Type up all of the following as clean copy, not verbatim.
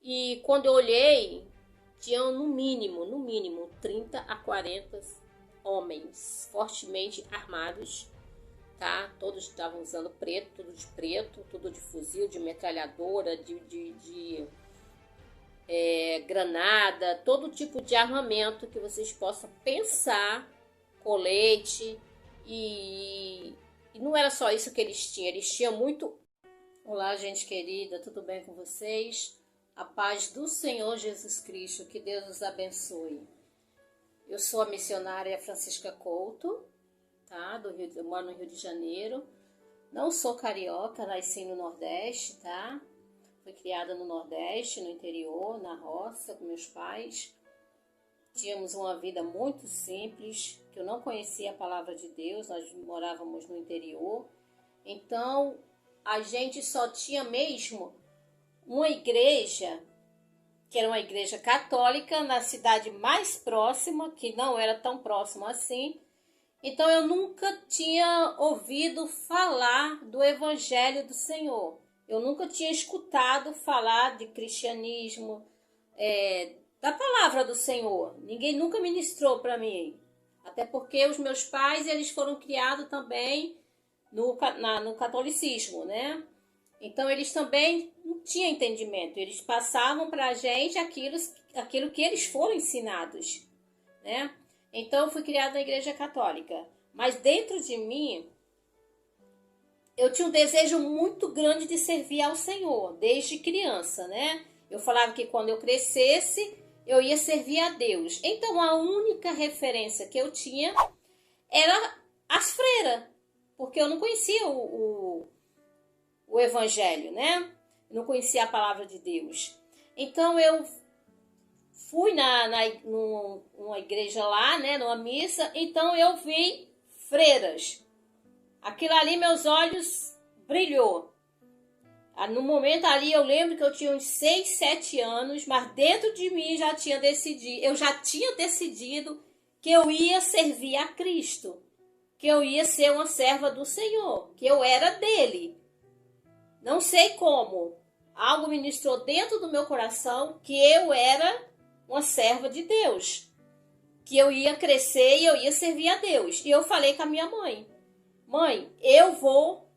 E quando eu olhei, tinham no mínimo 30 a 40 homens fortemente armados, tá? Todos estavam usando preto, tudo de fuzil, de metralhadora, de granada, todo tipo de armamento que vocês possam pensar, colete, e não era só isso que eles tinham muito. Olá, gente querida, tudo bem com vocês? A paz do Senhor Jesus Cristo, que Deus os abençoe. Eu sou a missionária Francisca Couto, tá? Eu moro no Rio de Janeiro. Não sou carioca, nasci no Nordeste, tá? Fui criada no Nordeste, no interior, na roça, com meus pais. Tínhamos uma vida muito simples, que eu não conhecia a palavra de Deus, nós morávamos no interior. Então, a gente só tinha mesmo uma igreja, que era uma igreja católica, na cidade mais próxima, que não era tão próxima assim. Então, eu nunca tinha ouvido falar do Evangelho do Senhor. Eu nunca tinha escutado falar de cristianismo, da palavra do Senhor. Ninguém nunca ministrou para mim. Até porque os meus pais, eles foram criados também no catolicismo, né? Então, eles também não tinham entendimento. Eles passavam para a gente aquilo que eles foram ensinados, né? Então, eu fui criada na igreja católica. Mas dentro de mim, eu tinha um desejo muito grande de servir ao Senhor, desde criança, né? Eu falava que quando eu crescesse, eu ia servir a Deus. Então, a única referência que eu tinha era as freiras, porque eu não conhecia o Evangelho, né? Eu não conhecia a palavra de Deus. Então, eu fui numa igreja lá, né? Numa missa. Então, eu vi freiras. Aquilo ali, meus olhos brilhou. No momento ali, eu lembro que eu tinha uns 6, 7 anos, mas dentro de mim eu já tinha decidido que eu ia servir a Cristo, que eu ia ser uma serva do Senhor, que eu era dele. Não sei como, algo ministrou dentro do meu coração que eu era uma serva de Deus, que eu ia crescer e eu ia servir a Deus. E eu falei com a minha mãe: mãe, eu vou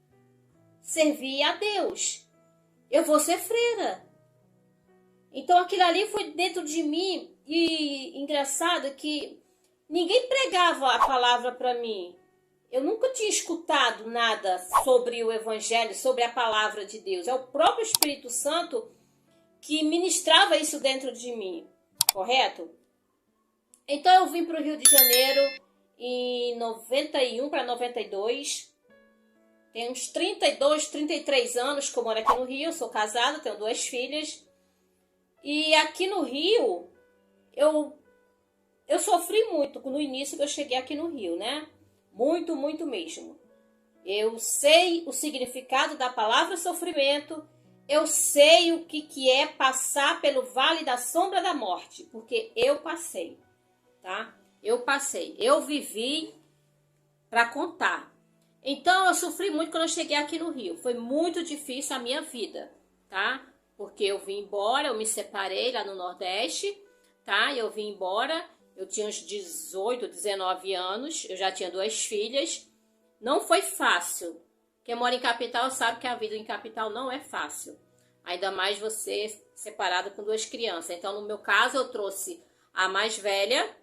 servir a Deus. Eu vou ser freira. Então aquilo ali foi dentro de mim. E engraçado que ninguém pregava a palavra para mim. Eu nunca tinha escutado nada sobre o Evangelho, sobre a palavra de Deus. É o próprio Espírito Santo que ministrava isso dentro de mim. Correto? Então eu vim para o Rio de Janeiro em 91 para 92. Tenho uns 32, 33 anos que eu moro aqui no Rio. Eu sou casada, tenho 2 filhas. E aqui no Rio, eu sofri muito no início que eu cheguei aqui no Rio, né? Muito, muito mesmo. Eu sei o significado da palavra sofrimento. Eu sei o que é passar pelo vale da sombra da morte. Porque eu passei, tá? Eu passei. Eu vivi para contar. Então, eu sofri muito quando eu cheguei aqui no Rio. Foi muito difícil a minha vida, tá? Porque eu vim embora, eu me separei lá no Nordeste, tá? Eu vim embora, eu tinha uns 18, 19 anos, eu já tinha 2 filhas. Não foi fácil. Quem mora em capital sabe que a vida em capital não é fácil. Ainda mais você separado com 2 crianças. Então, no meu caso, eu trouxe a mais velha,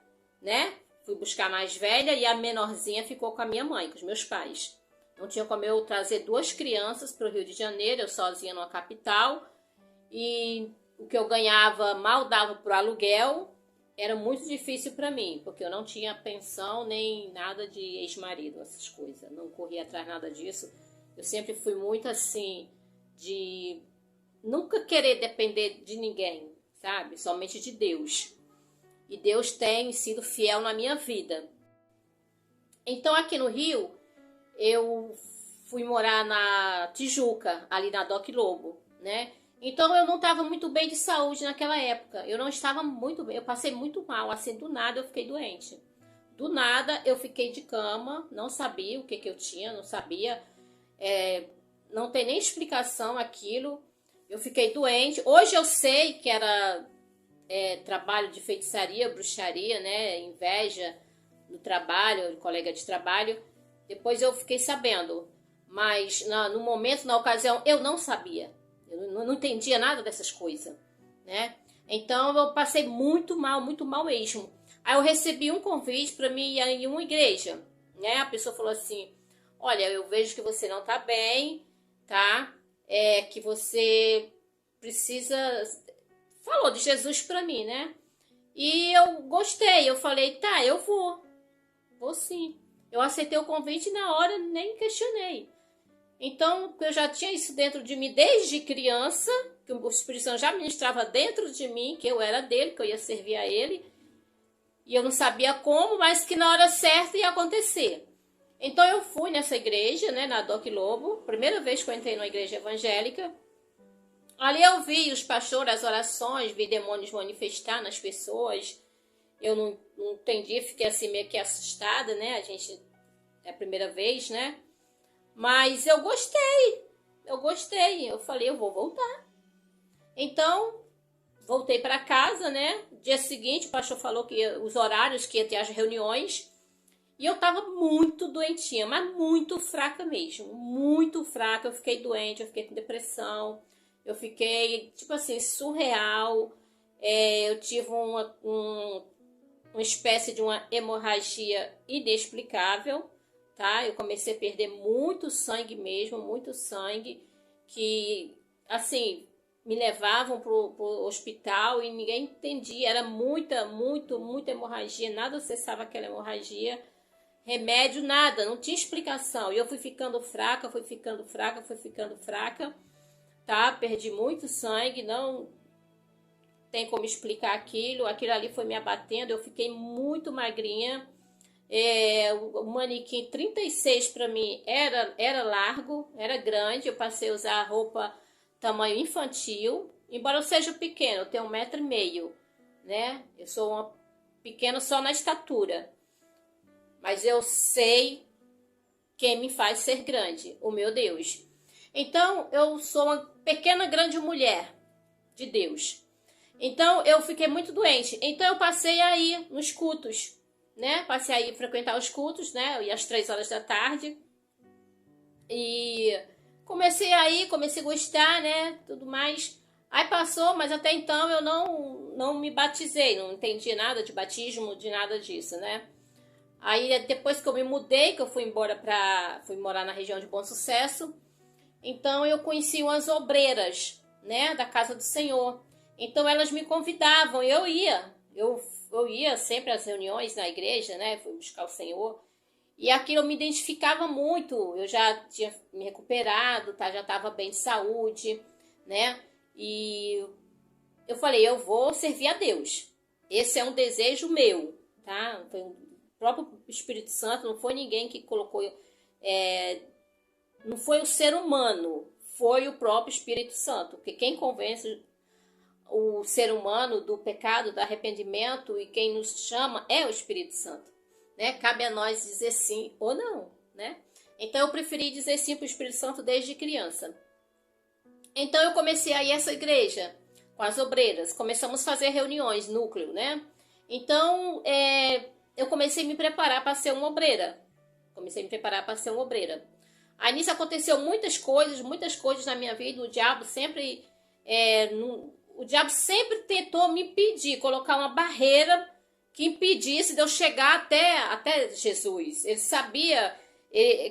né? Fui buscar a mais velha e a menorzinha ficou com a minha mãe, com os meus pais. Não tinha como eu trazer 2 crianças para o Rio de Janeiro, eu sozinha numa capital. E o que eu ganhava mal dava para o aluguel. Era muito difícil para mim, porque eu não tinha pensão nem nada de ex-marido, essas coisas. Não corria atrás nada disso. Eu sempre fui muito assim, de nunca querer depender de ninguém, sabe? Somente de Deus. E Deus tem sido fiel na minha vida. Então, aqui no Rio, eu fui morar na Tijuca, ali na Doc Lobo, né? Então, eu não estava muito bem de saúde naquela época. Eu não estava muito bem. Eu passei muito mal. Assim, do nada, eu fiquei doente. Do nada, eu fiquei de cama. Não sabia o que eu tinha. Não sabia. Não tem nem explicação aquilo. Eu fiquei doente. Hoje eu sei que era trabalho de feitiçaria, bruxaria, né? Inveja no trabalho, colega de trabalho. Depois eu fiquei sabendo. Mas no momento, na ocasião, eu não sabia. Eu não entendia nada dessas coisas, né? Então eu passei muito mal mesmo. Aí eu recebi um convite para mim ir em uma igreja, né? A pessoa falou assim: olha, eu vejo que você não tá bem, tá? Que você precisa. Falou de Jesus para mim, né? E eu gostei, eu falei: tá, eu vou sim. Eu aceitei o convite e na hora nem questionei. Então, eu já tinha isso dentro de mim desde criança, que o Espírito Santo já ministrava dentro de mim, que eu era dele, que eu ia servir a ele. E eu não sabia como, mas que na hora certa ia acontecer. Então, eu fui nessa igreja, né, na Doc Lobo, primeira vez que eu entrei numa igreja evangélica. Ali eu vi os pastores, as orações, vi demônios manifestar nas pessoas. Eu não entendi, fiquei assim meio que assustada, né? A gente é a primeira vez, né? Mas eu gostei. Eu falei, eu vou voltar. Então, voltei para casa, né? Dia seguinte, o pastor falou que os horários que ia ter as reuniões. E eu tava muito doentinha, mas muito fraca mesmo. Muito fraca. Eu fiquei doente, eu fiquei com depressão. Eu fiquei, tipo assim, surreal. Eu tive uma espécie de uma hemorragia inexplicável, tá? Eu comecei a perder muito sangue mesmo, muito sangue, que, assim, me levavam pro hospital e ninguém entendia. Era muita hemorragia, nada cessava aquela hemorragia. Remédio, nada, não tinha explicação. E eu fui ficando fraca, tá? Perdi muito sangue, não tem como explicar aquilo. Aquilo ali foi me abatendo, eu fiquei muito magrinha. O manequim 36 para mim era largo, era grande. Eu passei a usar roupa tamanho infantil. Embora eu seja pequena, eu tenho 1,5 m, né? Eu sou uma pequena só na estatura. Mas eu sei quem me faz ser grande, o meu Deus. Então, eu sou uma pequena grande mulher de Deus. Então, eu fiquei muito doente. Então, eu passei a ir nos cultos, né? Passei a ir frequentar os cultos, né? Eu ia às 3 horas da tarde. E comecei a ir, comecei a gostar, né? Tudo mais. Aí passou, mas até então eu não me batizei. Não entendi nada de batismo, de nada disso, né? Aí, depois que eu me mudei, que eu fui morar na região de Bom Sucesso, então eu conheci umas obreiras, né, da casa do Senhor. Então elas me convidavam, eu ia sempre às reuniões na igreja, né, fui buscar o Senhor. E aquilo eu me identificava muito, eu já tinha me recuperado, tá, já estava bem de saúde, né, e eu falei, eu vou servir a Deus. Esse é um desejo meu, tá, foi o próprio Espírito Santo, não foi ninguém que colocou... não foi o ser humano, foi o próprio Espírito Santo. Porque quem convence o ser humano do pecado, do arrependimento e quem nos chama é o Espírito Santo, né? Cabe a nós dizer sim ou não, né? Então eu preferi dizer sim para o Espírito Santo desde criança. Então eu comecei a ir a essa igreja com as obreiras. Começamos a fazer reuniões, núcleo, né? Então eu comecei a me preparar para ser uma obreira. Aí nisso aconteceu muitas coisas na minha vida. O diabo sempre tentou me impedir, colocar uma barreira que impedisse de eu chegar até Jesus. Ele sabia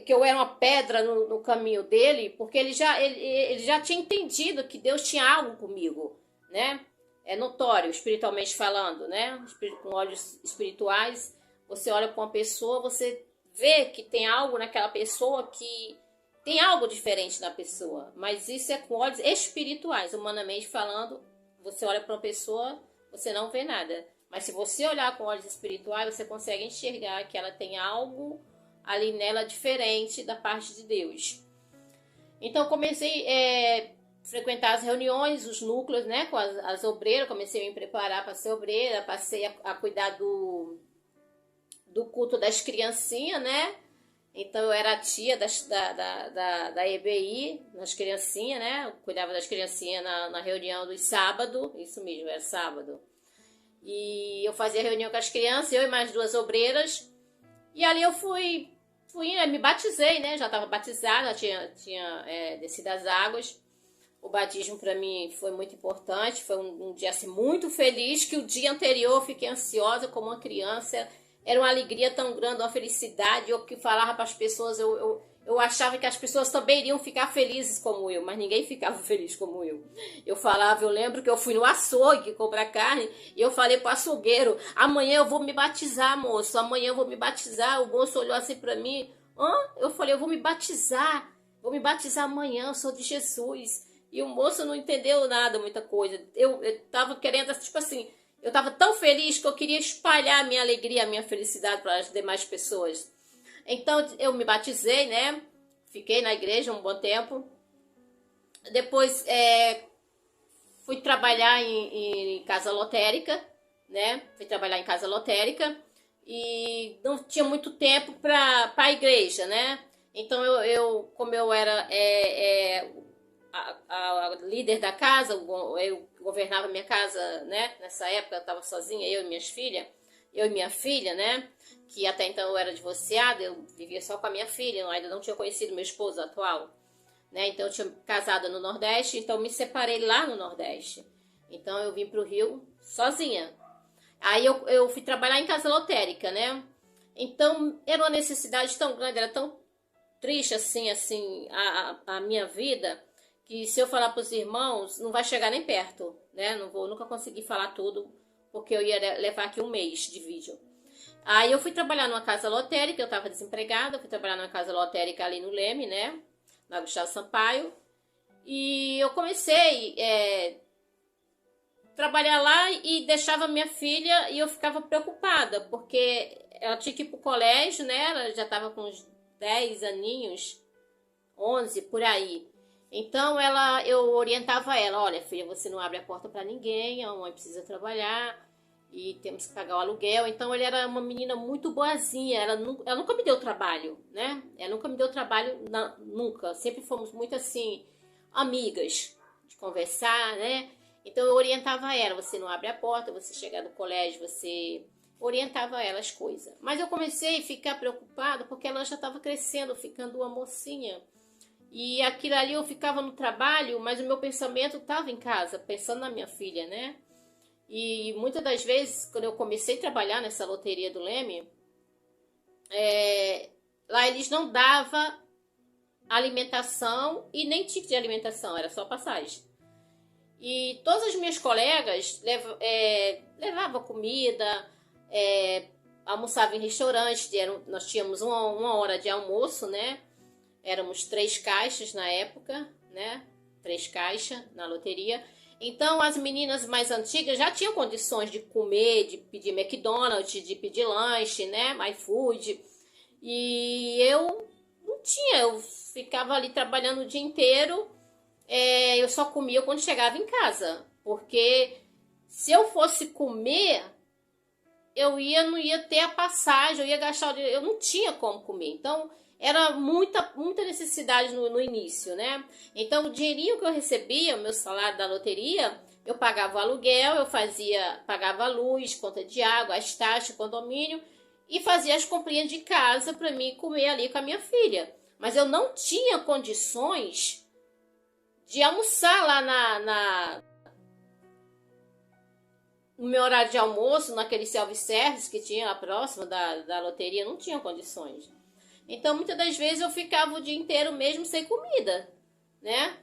que eu era uma pedra no caminho dele, porque ele já tinha entendido que Deus tinha algo comigo, né? É notório, espiritualmente falando, né? Com olhos espirituais, você olha para uma pessoa, você vê que tem algo naquela pessoa, que tem algo diferente na pessoa. Mas isso é com olhos espirituais. Humanamente falando, você olha para uma pessoa, você não vê nada. Mas se você olhar com olhos espirituais, você consegue enxergar que ela tem algo ali nela diferente da parte de Deus. Então, comecei a frequentar as reuniões, os núcleos, né, com as obreiras. Comecei a me preparar para ser obreira, passei a cuidar do culto das criancinhas, né? Então eu era a tia da EBI, nas criancinhas, né? Eu cuidava das criancinhas na reunião dos sábados, isso mesmo, era sábado. E eu fazia reunião com as crianças, eu e mais duas obreiras. E ali eu me batizei, né? Já estava batizada, tinha descido as águas. O batismo para mim foi muito importante, foi um dia assim, muito feliz, que o dia anterior eu fiquei ansiosa como uma criança. Era uma alegria tão grande, uma felicidade. Eu que falava para as pessoas, eu achava que as pessoas também iriam ficar felizes como eu, mas ninguém ficava feliz como eu. Eu lembro que eu fui no açougue comprar carne e eu falei pro açougueiro: amanhã eu vou me batizar, moço, amanhã eu vou me batizar. O moço olhou assim para mim: hã? Eu falei: eu vou me batizar amanhã, eu sou de Jesus. E o moço não entendeu nada, muita coisa. Eu tava querendo, tipo assim, eu tava tão feliz que eu queria espalhar a minha alegria, a minha felicidade para as demais pessoas. Então eu me batizei, né? Fiquei na igreja um bom tempo. Depois fui trabalhar em casa lotérica, né? Fui trabalhar em casa lotérica e não tinha muito tempo para a igreja, né? Então como eu era a líder da casa, eu governava minha casa, né? Nessa época eu estava sozinha, eu e minha filha, né? Que até então eu era divorciada, eu vivia só com a minha filha, eu ainda não tinha conhecido meu esposo atual, né? Então eu tinha casado no Nordeste, então me separei lá no Nordeste. Então eu vim para o Rio sozinha. Aí eu fui trabalhar em casa lotérica, né? Então era uma necessidade tão grande, era tão triste assim a minha vida, que se eu falar para os irmãos, não vai chegar nem perto, né? Não vou nunca conseguir falar tudo, porque eu ia levar aqui um mês de vídeo. Aí eu fui trabalhar numa casa lotérica, eu estava desempregada, fui trabalhar numa casa lotérica ali no Leme, né? Na Gustavo Sampaio. E eu comecei trabalhar lá e deixava minha filha e eu ficava preocupada, porque ela tinha que ir pro colégio, né? Ela já estava com uns 10 aninhos, 11 por aí. Então eu orientava ela: olha, filha, você não abre a porta para ninguém, a mãe precisa trabalhar e temos que pagar o aluguel. Então ela era uma menina muito boazinha, ela nunca me deu trabalho, né? Ela nunca me deu trabalho, nunca. Sempre fomos muito assim, amigas, de conversar, né? Então eu orientava ela: você não abre a porta, você chegar no colégio, você orientava ela as coisas. Mas eu comecei a ficar preocupada porque ela já estava crescendo, ficando uma mocinha. E aquilo ali eu ficava no trabalho, mas o meu pensamento estava em casa, pensando na minha filha, né? E muitas das vezes, quando eu comecei a trabalhar nessa loteria do Leme, lá eles não davam alimentação e nem tipo de alimentação, era só passagem. E todas as minhas colegas levavam comida, almoçavam em restaurante, nós tínhamos uma hora de almoço, né? Éramos 3 caixas na época, né? 3 caixas na loteria. Então as meninas mais antigas já tinham condições de comer, de pedir McDonald's, de pedir lanche, né? iFood. E eu não tinha, eu ficava ali trabalhando o dia inteiro. Eu só comia quando chegava em casa, porque se eu fosse comer, não ia ter a passagem, eu ia gastar o dinheiro, eu não tinha como comer. Então era muita necessidade no início, né? Então o dinheirinho que eu recebia, o meu salário da loteria, eu pagava o aluguel, pagava a luz, conta de água, as taxas, condomínio, e fazia as comprinhas de casa para mim comer ali com a minha filha. Mas eu não tinha condições de almoçar lá no meu horário de almoço, naquele self-service que tinha lá próximo da loteria, não tinha condições. Então, muitas das vezes eu ficava o dia inteiro mesmo sem comida, né?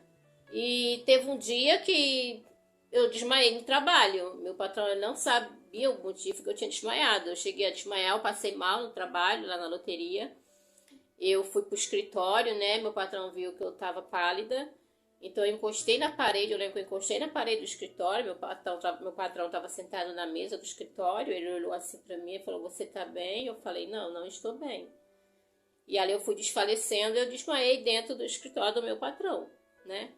E teve um dia que eu desmaiei no trabalho. Meu patrão não sabia o motivo que eu tinha desmaiado. Eu cheguei a desmaiar, eu passei mal no trabalho, lá na loteria. Eu fui pro escritório, né? Meu patrão viu que eu tava pálida. Então eu encostei na parede, eu lembro que eu encostei na parede do escritório, meu patrão estava sentado na mesa do escritório, ele olhou assim para mim e falou: você tá bem? Eu falei: não estou bem. E ali eu fui desfalecendo, eu desmaiei dentro do escritório do meu patrão, né?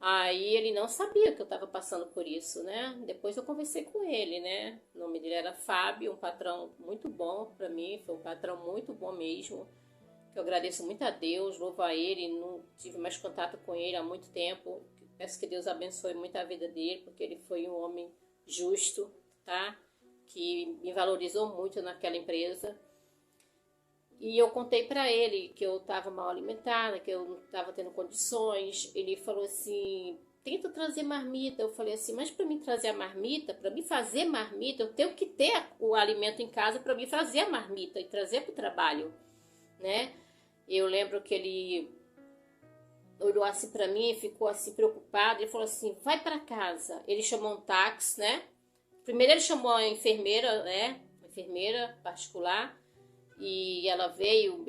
Aí ele não sabia que eu estava passando por isso, né? Depois eu conversei com ele, né? O nome dele era Fábio, um patrão muito bom para mim, foi um patrão muito bom mesmo. que eu agradeço muito a Deus, louvo a Ele, não tive mais contato com ele há muito tempo. Peço que Deus abençoe muito a vida dele, porque ele foi um homem justo, tá? Que me valorizou muito naquela empresa. E eu contei para ele que eu estava mal alimentada, que eu não estava tendo condições. Ele falou assim, tenta trazer marmita. Eu falei assim, mas para mim trazer a marmita, para mim fazer marmita, eu tenho que ter o alimento em casa para mim fazer a marmita e trazer para o trabalho, né? Eu lembro que ele olhou assim para mim e ficou assim preocupado. Ele falou assim, vai para casa. Ele chamou um táxi, né? Primeiro ele chamou a enfermeira, né? Uma enfermeira particular. E ela veio,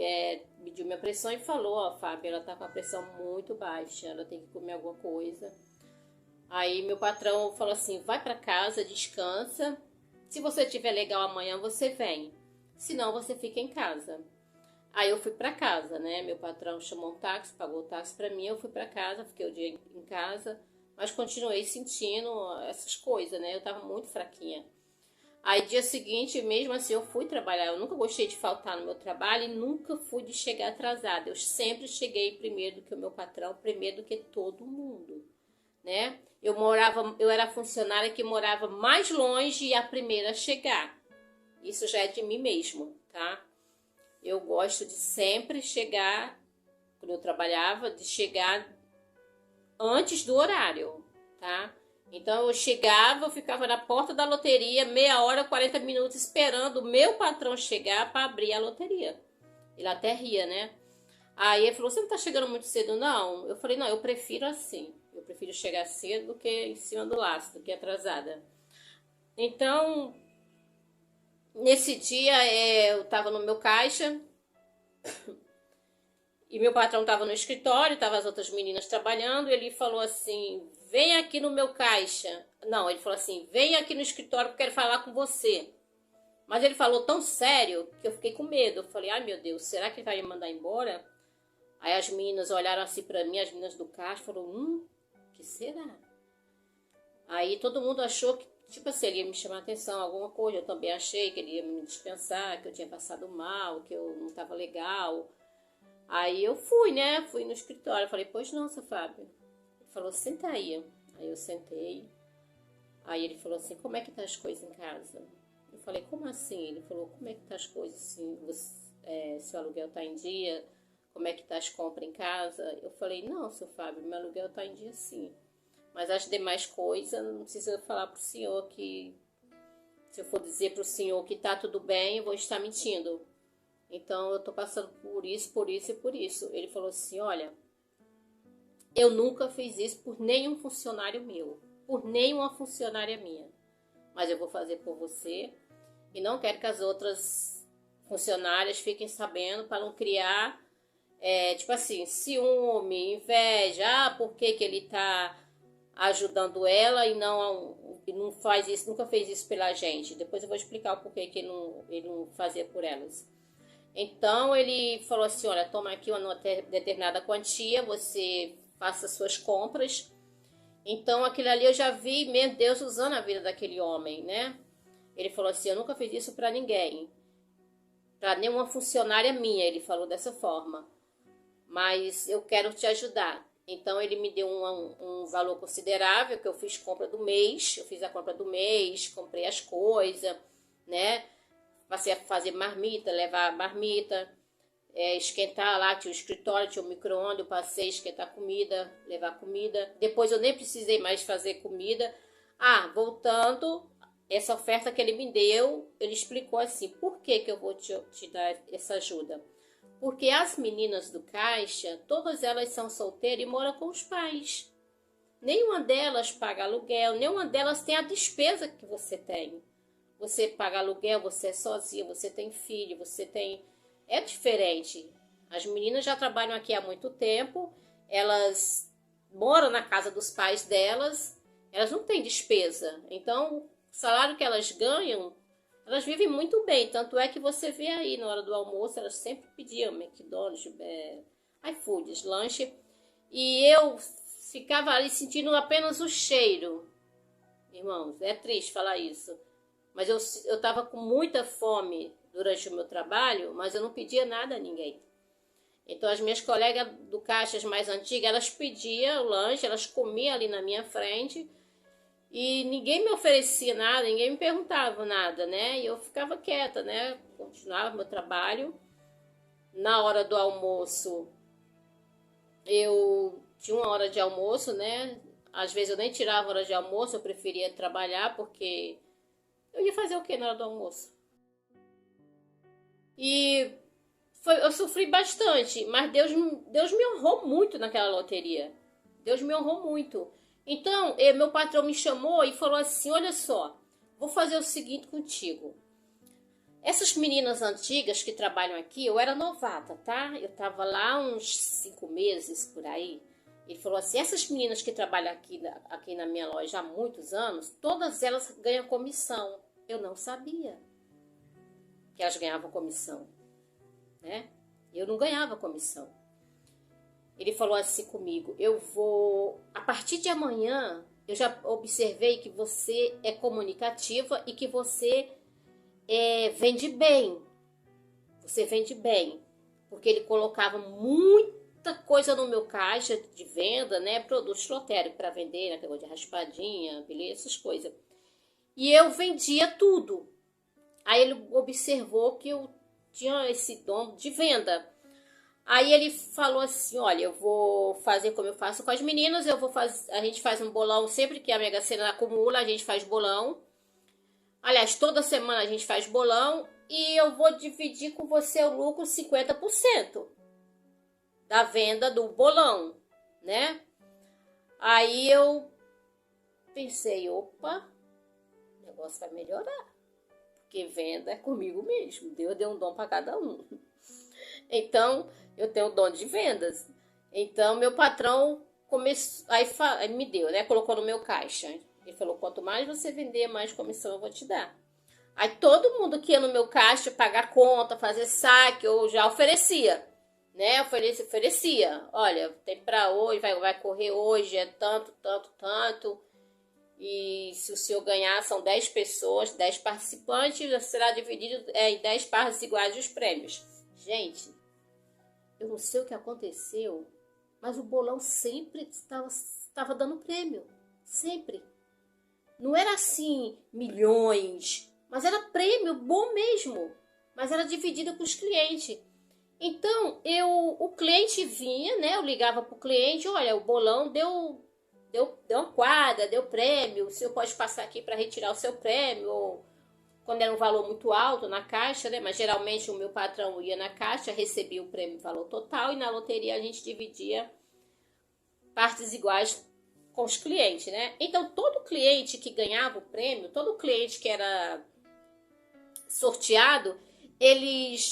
mediu minha pressão e falou, ó, Fábio, ela tá com a pressão muito baixa, ela tem que comer alguma coisa. Aí meu patrão falou assim, vai para casa, descansa. Se você estiver legal amanhã, você vem. Se não, você fica em casa. Aí eu fui pra casa, né? Meu patrão chamou um táxi, pagou o táxi pra mim, eu fui pra casa, fiquei o dia em casa, mas continuei sentindo essas coisas, né? Eu tava muito fraquinha. Aí dia seguinte, mesmo assim, eu fui trabalhar. Eu nunca gostei de faltar no meu trabalho e nunca fui de chegar atrasada. Eu sempre cheguei primeiro do que o meu patrão, primeiro do que todo mundo, né? Eu era funcionária que morava mais longe e a primeira a chegar. Isso já é de mim mesmo, tá? Eu gosto de sempre chegar, quando eu trabalhava, de chegar antes do horário, tá? Então eu chegava, eu ficava na porta da loteria, meia hora, 40 minutos esperando o meu patrão chegar para abrir a loteria. Ele até ria, né? Aí ele falou, você não tá chegando muito cedo, não? Eu falei, não, eu prefiro assim. Eu prefiro chegar cedo do que em cima do laço, do que atrasada. Então, nesse dia, eu tava no meu caixa e meu patrão tava no escritório, tava as outras meninas trabalhando, e ele falou assim, vem aqui no meu caixa. Não, ele falou assim, vem aqui no escritório que eu quero falar com você. Mas ele falou tão sério que eu fiquei com medo. Eu falei, ai meu Deus, será que ele vai me mandar embora? Aí as meninas olharam assim pra mim, as meninas do caixa, falaram, que será? Aí todo mundo achou que, tipo assim, ele ia me chamar a atenção, alguma coisa. Eu também achei que ele ia me dispensar, que eu tinha passado mal, que eu não tava legal. Aí eu fui, né? Fui no escritório. Falei, pois não, seu Fábio. Ele falou, senta aí. Aí eu sentei. Aí ele falou assim, como é que tá as coisas em casa? Eu falei, como assim? Ele falou, como é que tá as coisas assim? Seu aluguel tá em dia? Como é que tá as compras em casa? Eu falei, não, seu Fábio, meu aluguel tá em dia sim. Mas as demais coisas, não precisa falar pro senhor que... Se eu for dizer pro senhor que tá tudo bem, eu vou estar mentindo. Então, eu tô passando por isso, por isso e por isso. Ele falou assim, olha, eu nunca fiz isso por nenhum funcionário meu, por nenhuma funcionária minha. Mas eu vou fazer por você e não quero que as outras funcionárias fiquem sabendo para não criar, tipo assim, ciúme, inveja. Por que que ele tá ajudando ela e não faz isso, nunca fez isso pela gente. Depois eu vou explicar o porquê que ele não fazia por elas. Então ele falou assim, olha, toma aqui uma determinada quantia, você faça suas compras. Então aquilo ali eu já vi, meu Deus, usando a vida daquele homem, né? Ele falou assim, eu nunca fiz isso pra ninguém, pra nenhuma funcionária minha, ele falou dessa forma. Mas eu quero te ajudar. Então ele me deu um valor considerável, que eu fiz compra do mês, eu fiz a compra do mês, comprei as coisas, né? Passei a fazer marmita, levar marmita, esquentar lá, tinha o escritório, tinha o micro-ondas, eu passei a esquentar comida, levar comida. Depois eu nem precisei mais fazer comida. Ah, voltando, essa oferta que ele me deu, ele explicou assim, por que que eu vou te dar essa ajuda? Porque as meninas do caixa, todas elas são solteiras e moram com os pais. Nenhuma delas paga aluguel, nenhuma delas tem a despesa que você tem. Você paga aluguel, você é sozinha, você tem filho, você tem... É diferente. As meninas já trabalham aqui há muito tempo, elas moram na casa dos pais delas, elas não têm despesa. Então, o salário que elas ganham, elas vivem muito bem. Tanto é que você vê aí, na hora do almoço, elas sempre pediam McDonald's, iFoods, lanche. E eu ficava ali sentindo apenas o cheiro. Irmãos, é triste falar isso. Mas eu tava com muita fome durante o meu trabalho, mas eu não pedia nada a ninguém. Então as minhas colegas do caixa mais antigas, elas pediam o lanche, elas comiam ali na minha frente e ninguém me oferecia nada, ninguém me perguntava nada, né? E eu ficava quieta, né? Continuava meu trabalho. Na hora do almoço, eu tinha uma hora de almoço, né? Às vezes eu nem tirava hora de almoço, eu preferia trabalhar porque eu ia fazer o que na hora do almoço? E eu sofri bastante, mas Deus me honrou muito naquela loteria. Deus me honrou muito. Então, meu patrão me chamou e falou assim: olha só, vou fazer o seguinte contigo. Essas meninas antigas que trabalham aqui, eu era novata, tá? Eu tava lá uns 5 meses por aí. Ele falou assim: essas meninas que trabalham aqui na minha loja há muitos anos, todas elas ganham comissão. Eu não sabia que elas ganhavam comissão, né? Eu não ganhava comissão. Ele falou assim comigo: a partir de amanhã, eu já observei que você é comunicativa e que você vende bem. Você vende bem. Porque ele colocava muita coisa no meu caixa de venda, né? Produtos lotéricos para vender, né? Pegou de raspadinha, beleza, essas coisas. E eu vendia tudo. Aí ele observou que eu tinha esse dom de venda. Aí ele falou assim: olha, eu vou fazer como eu faço com as meninas, a gente faz um bolão sempre que a Mega Sena acumula, a gente faz bolão. Aliás, toda semana a gente faz bolão e eu vou dividir com você o lucro 50% da venda do bolão, né? Aí eu pensei: opa, o negócio vai melhorar. Porque venda é comigo mesmo. Deus deu um dom para cada um. Então, eu tenho o dom de vendas. Então, meu patrão começou, aí me deu, né? Colocou no meu caixa. Ele falou: quanto mais você vender, mais comissão eu vou te dar. Aí todo mundo que ia no meu caixa pagar conta, fazer saque, eu já oferecia, né? Oferecia. Olha, tem para hoje, vai correr hoje, é tanto, tanto, tanto. E se o senhor ganhar, são 10 pessoas, 10 participantes, será dividido em 10 partes iguais os prêmios. Gente, eu não sei o que aconteceu, mas o bolão sempre estava dando prêmio. Sempre. Não era assim, milhões, mas era prêmio bom mesmo. Mas era dividido com os clientes. Então, o cliente vinha, né? Eu ligava para o cliente: olha, o bolão deu uma quadra, deu prêmio, o senhor pode passar aqui para retirar o seu prêmio, ou quando era um valor muito alto na caixa, né? Mas geralmente o meu patrão ia na caixa, recebia o prêmio valor total, e na loteria a gente dividia partes iguais com os clientes, né? Então todo cliente que ganhava o prêmio, todo cliente que era sorteado,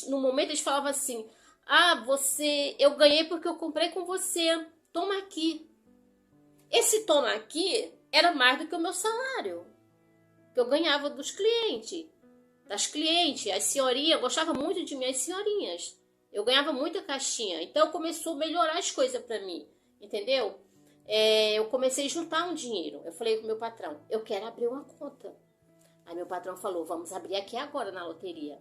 no momento eles falavam assim: ah, eu ganhei porque eu comprei com você, toma aqui. Esse toma aqui era mais do que o meu salário, que eu ganhava dos clientes, das clientes. As senhorinhas, eu gostava muito de minhas senhorinhas. Eu ganhava muita caixinha. Então começou a melhorar as coisas para mim, entendeu? Eu comecei a juntar um dinheiro. Eu falei pro meu patrão: eu quero abrir uma conta. Aí meu patrão falou: vamos abrir aqui agora na loteria.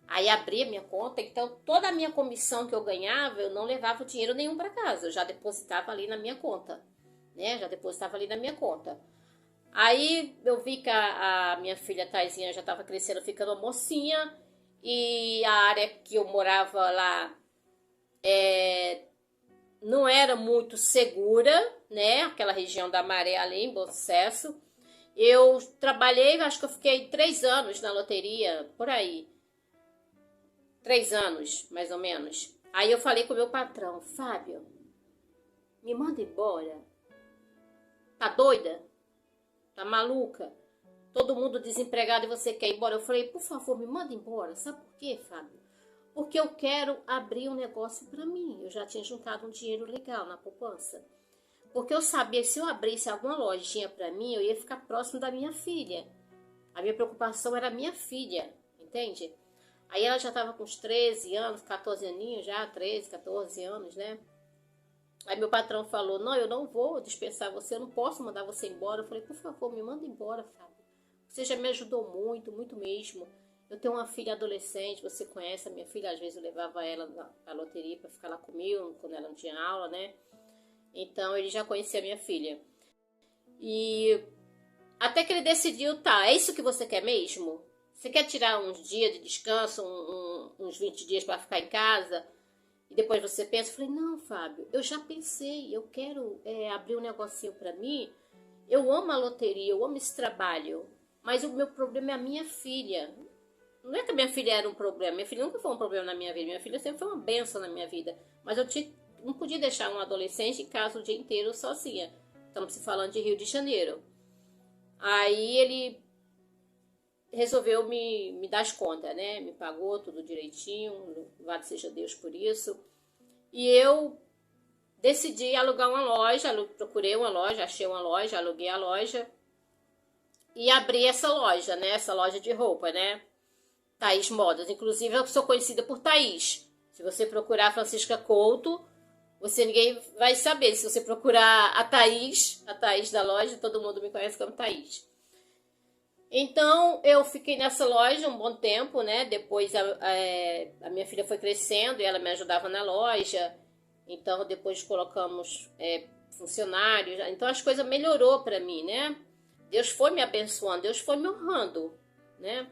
Aí abri a minha conta, então toda a minha comissão que eu ganhava, eu não levava dinheiro nenhum para casa. Eu já depositava ali na minha conta. Né? Já depositava ali na minha conta. Aí eu vi que a minha filha Taizinha já estava crescendo, ficando mocinha, e a área que eu morava lá não era muito segura, né? Aquela região da Maré ali, em Bom Sucesso. Eu trabalhei, acho que eu fiquei 3 anos na loteria, por aí. 3 anos, mais ou menos. Aí eu falei com o meu patrão: Fábio, me manda embora. Tá doida? Tá maluca? Todo mundo desempregado e você quer ir embora? Eu falei: por favor, me manda embora. Sabe por quê, Fábio? Porque eu quero abrir um negócio para mim. Eu já tinha juntado um dinheiro legal na poupança. Porque eu sabia que se eu abrisse alguma lojinha para mim, eu ia ficar próximo da minha filha. A minha preocupação era a minha filha, entende? Aí ela já estava com uns 13 anos, 14 aninhos já, 13, 14 anos, né? Aí meu patrão falou: não, eu não vou dispensar você, eu não posso mandar você embora. Eu falei: por favor, me manda embora, Fábio. Você já me ajudou muito, muito mesmo. Eu tenho uma filha adolescente, você conhece a minha filha, às vezes eu levava ela na loteria para ficar lá comigo, quando ela não tinha aula, né? Então ele já conhecia a minha filha. E até que ele decidiu, tá, é isso que você quer mesmo? Você quer tirar uns dias de descanso, uns 20 dias para ficar em casa? E depois você pensa, eu falei, não, Fábio, eu já pensei, eu quero abrir um negocinho para mim. Eu amo a loteria, eu amo esse trabalho, mas o meu problema é a minha filha. Não é que a minha filha era um problema, minha filha nunca foi um problema na minha vida, minha filha sempre foi uma bênção na minha vida. Mas não podia deixar um adolescente em casa o dia inteiro sozinha. Estamos se falando de Rio de Janeiro. Aí ele resolveu me dar as contas, né? Me pagou tudo direitinho, louvado seja Deus por isso. E eu decidi alugar uma loja, procurei uma loja, achei uma loja, aluguei a loja e abri essa loja, né? Essa loja de roupa, né? Thaís Modas. Inclusive, eu sou conhecida por Thaís. Se você procurar Francisca Couto, ninguém vai saber. Se você procurar a Thaís da loja, todo mundo me conhece como Thaís. Então, eu fiquei nessa loja um bom tempo, né? Depois a minha filha foi crescendo e ela me ajudava na loja. Então, depois colocamos funcionários. Então, as coisas melhorou para mim, né? Deus foi me abençoando, Deus foi me honrando, né?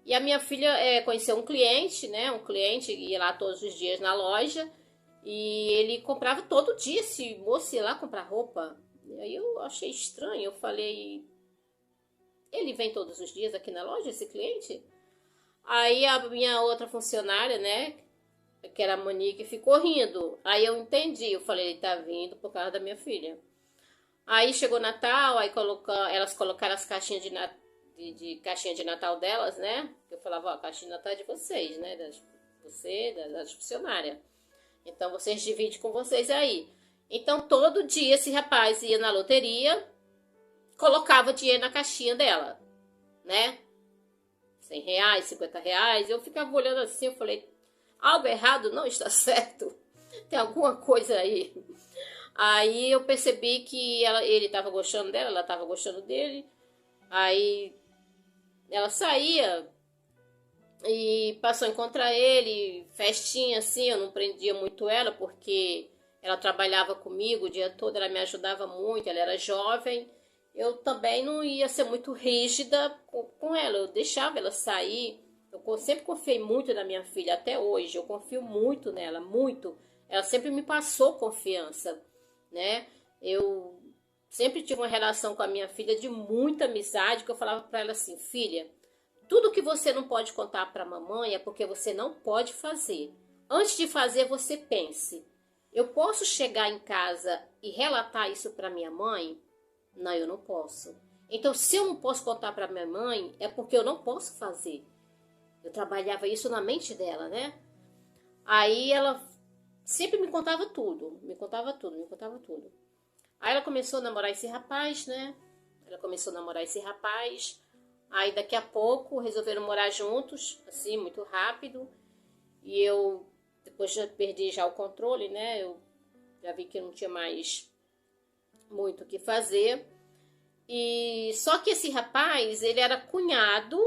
E a minha filha conheceu um cliente, né? Um cliente ia lá todos os dias na loja e ele comprava todo dia. Esse moço ia lá comprar roupa. E aí eu achei estranho, eu falei... Ele vem todos os dias aqui na loja, esse cliente? Aí a minha outra funcionária, né, que era a Monique, ficou rindo. Aí eu entendi, eu falei, ele tá vindo por causa da minha filha. Aí chegou Natal, aí elas colocaram as caixinhas de caixinha de Natal delas, né? Eu falava, ó, a caixinha de Natal é de vocês, né? Das funcionárias. Então vocês dividem com vocês aí. Então todo dia esse rapaz ia na loteria, colocava dinheiro na caixinha dela, né? R$100, R$50. Eu ficava olhando assim, eu falei, algo errado não está certo. Tem alguma coisa aí. Aí eu percebi que ele estava gostando dela, ela estava gostando dele. Aí ela saía e passou a encontrar ele, festinha assim, eu não prendia muito ela, porque ela trabalhava comigo o dia todo, ela me ajudava muito, ela era jovem. Eu também não ia ser muito rígida com ela, eu deixava ela sair. Eu sempre confiei muito na minha filha, até hoje, eu confio muito nela, muito. Ela sempre me passou confiança, né? Eu sempre tive uma relação com a minha filha de muita amizade, que eu falava para ela assim, filha, tudo que você não pode contar para a mamãe é porque você não pode fazer. Antes de fazer, você pense, eu posso chegar em casa e relatar isso para minha mãe? Não, eu não posso. Então, se eu não posso contar para minha mãe, é porque eu não posso fazer. Eu trabalhava isso na mente dela, né? Aí ela sempre me contava tudo, me contava tudo, me contava tudo. Aí ela começou a namorar esse rapaz, né? Aí daqui a pouco resolveram morar juntos, assim, muito rápido. E eu, depois já perdi já o controle, né? Eu já vi que não tinha mais muito o que fazer. E só que esse rapaz, ele era cunhado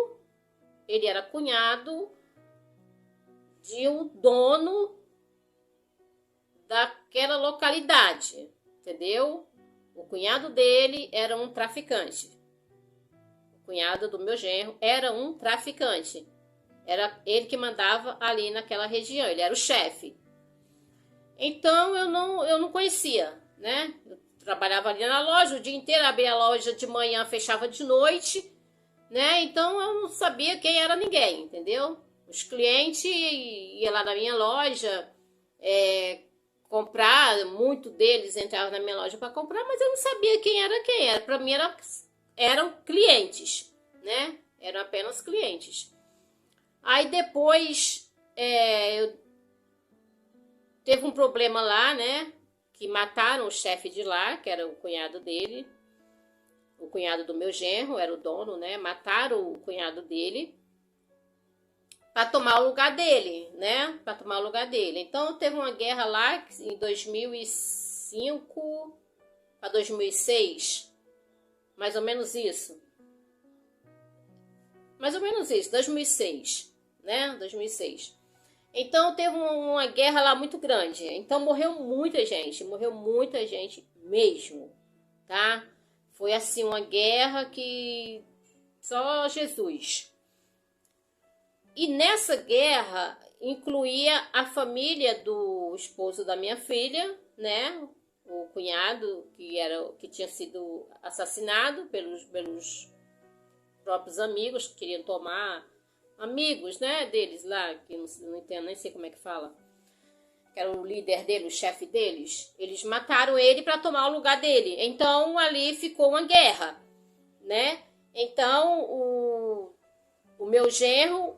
de um dono daquela localidade, entendeu? O cunhado dele era um traficante. O cunhado do meu genro era um traficante. Era ele que mandava ali naquela região, ele era o chefe. Então eu não conhecia, né? Eu trabalhava ali na loja o dia inteiro, abria a loja de manhã, fechava de noite, né? Então eu não sabia quem era ninguém, entendeu? Os clientes iam lá na minha loja comprar, muito deles entravam na minha loja para comprar, mas eu não sabia quem era. Para mim eram clientes, né? Eram apenas clientes. Aí depois teve um problema lá, né? Que mataram o chefe de lá, que era o cunhado dele. O cunhado do meu genro, era o dono, né? Mataram o cunhado dele para tomar o lugar dele, né? Para tomar o lugar dele. Então teve uma guerra lá em 2005 para 2006, mais ou menos isso. Mais ou menos isso, 2006, né? 2006. Então teve uma guerra lá muito grande. Então morreu muita gente mesmo, tá? Foi assim uma guerra que só Jesus. E nessa guerra incluía a família do esposo da minha filha, né? O cunhado que tinha sido assassinado pelos próprios amigos que queriam tomar, amigos, né, deles lá, que não entendo, nem sei como é que fala, que era o líder dele, o chefe deles. Eles mataram ele para tomar o lugar dele. Então ali ficou uma guerra, né? Então o meu genro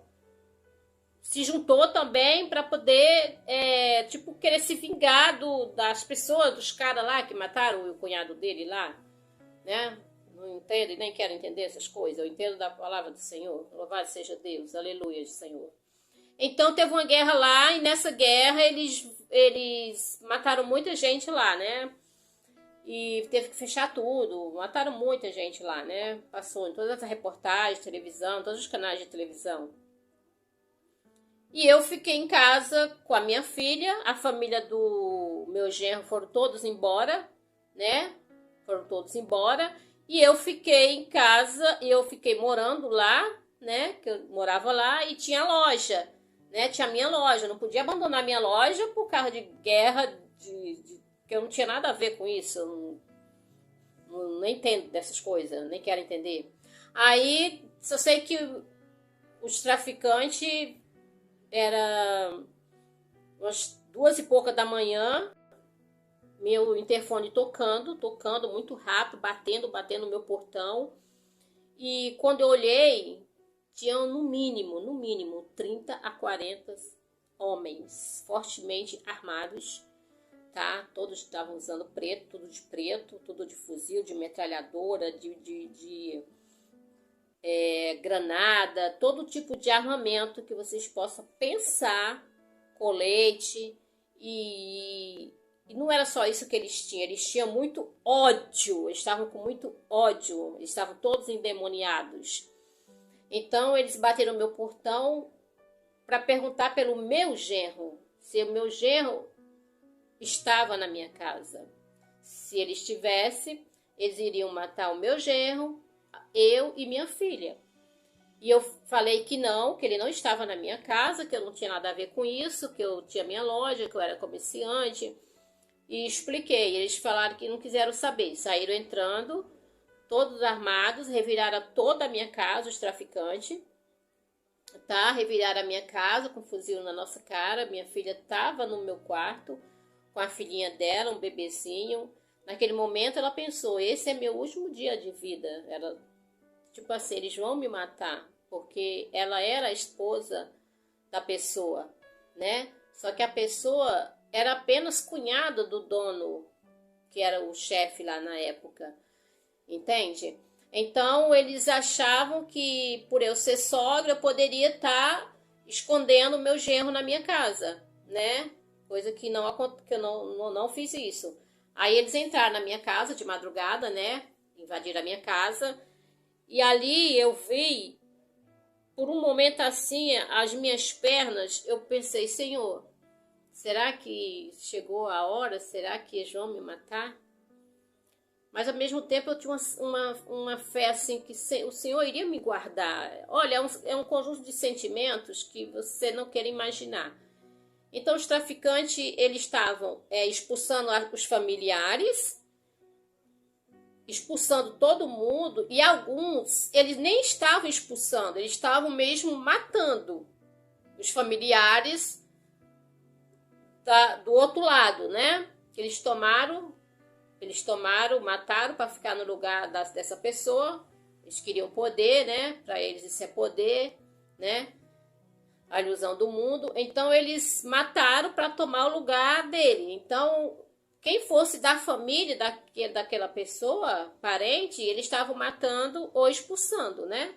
se juntou também para poder, tipo, querer se vingar das pessoas, dos caras lá que mataram o cunhado dele lá, né? Não entendo e nem quero entender essas coisas. Eu entendo da palavra do Senhor. Louvado seja Deus. Aleluia, Senhor. Então teve uma guerra lá e nessa guerra eles mataram muita gente lá, né? E teve que fechar tudo. Mataram muita gente lá, né? Passou em todas as reportagens, televisão, todos os canais de televisão. E eu fiquei em casa com a minha filha. A família do meu genro foram todos embora, né? Foram todos embora. E eu fiquei em casa, e eu fiquei morando lá, né? Que eu morava lá e tinha loja, né? Tinha minha loja. Eu não podia abandonar minha loja por causa de guerra, que eu não tinha nada a ver com isso. Eu não entendo dessas coisas, nem quero entender. Aí, só sei que os traficantes era umas 2h pouca da manhã. Meu interfone tocando muito rápido, batendo no meu portão. E quando eu olhei, tinham no mínimo 30 a 40 homens fortemente armados, tá? Todos estavam usando preto, tudo de fuzil, de metralhadora, de granada, todo tipo de armamento que vocês possam pensar, colete e não era só isso que eles tinham muito ódio, eles estavam com muito ódio, eles estavam todos endemoniados. Então eles bateram no meu portão para perguntar pelo meu genro, se o meu genro estava na minha casa. Se ele estivesse, eles iriam matar o meu genro, eu e minha filha. E eu falei que ele não estava na minha casa, que eu não tinha nada a ver com isso, que eu tinha minha loja, que eu era comerciante. E expliquei, eles falaram que não quiseram saber, saíram entrando, todos armados, reviraram toda a minha casa, os traficantes, tá? Reviraram a minha casa com um fuzil na nossa cara, minha filha estava no meu quarto, com a filhinha dela, um bebezinho. Naquele momento ela pensou, esse é meu último dia de vida, ela, tipo assim, eles vão me matar, porque ela era a esposa da pessoa, né? Só que a pessoa era apenas cunhado do dono, que era o chefe lá na época, entende? Então eles achavam que por eu ser sogra eu poderia estar escondendo o meu genro na minha casa, né? Coisa que eu não fiz isso. Aí eles entraram na minha casa de madrugada, né? Invadiram a minha casa e ali eu vi, por um momento assim, as minhas pernas, eu pensei, Senhor, será que chegou a hora? Será que eles vão me matar? Mas ao mesmo tempo eu tinha uma fé assim que o Senhor iria me guardar. Olha, é um conjunto de sentimentos que você não quer imaginar. Então os traficantes, eles estavam expulsando os familiares, expulsando todo mundo, e alguns, eles nem estavam expulsando, eles estavam mesmo matando os familiares do outro lado, né? Eles tomaram, mataram para ficar no lugar dessa pessoa. Eles queriam poder, né? Para eles isso é poder, né? A ilusão do mundo. Então eles mataram para tomar o lugar dele. Então quem fosse da família daquela pessoa, parente, eles estavam matando ou expulsando, né?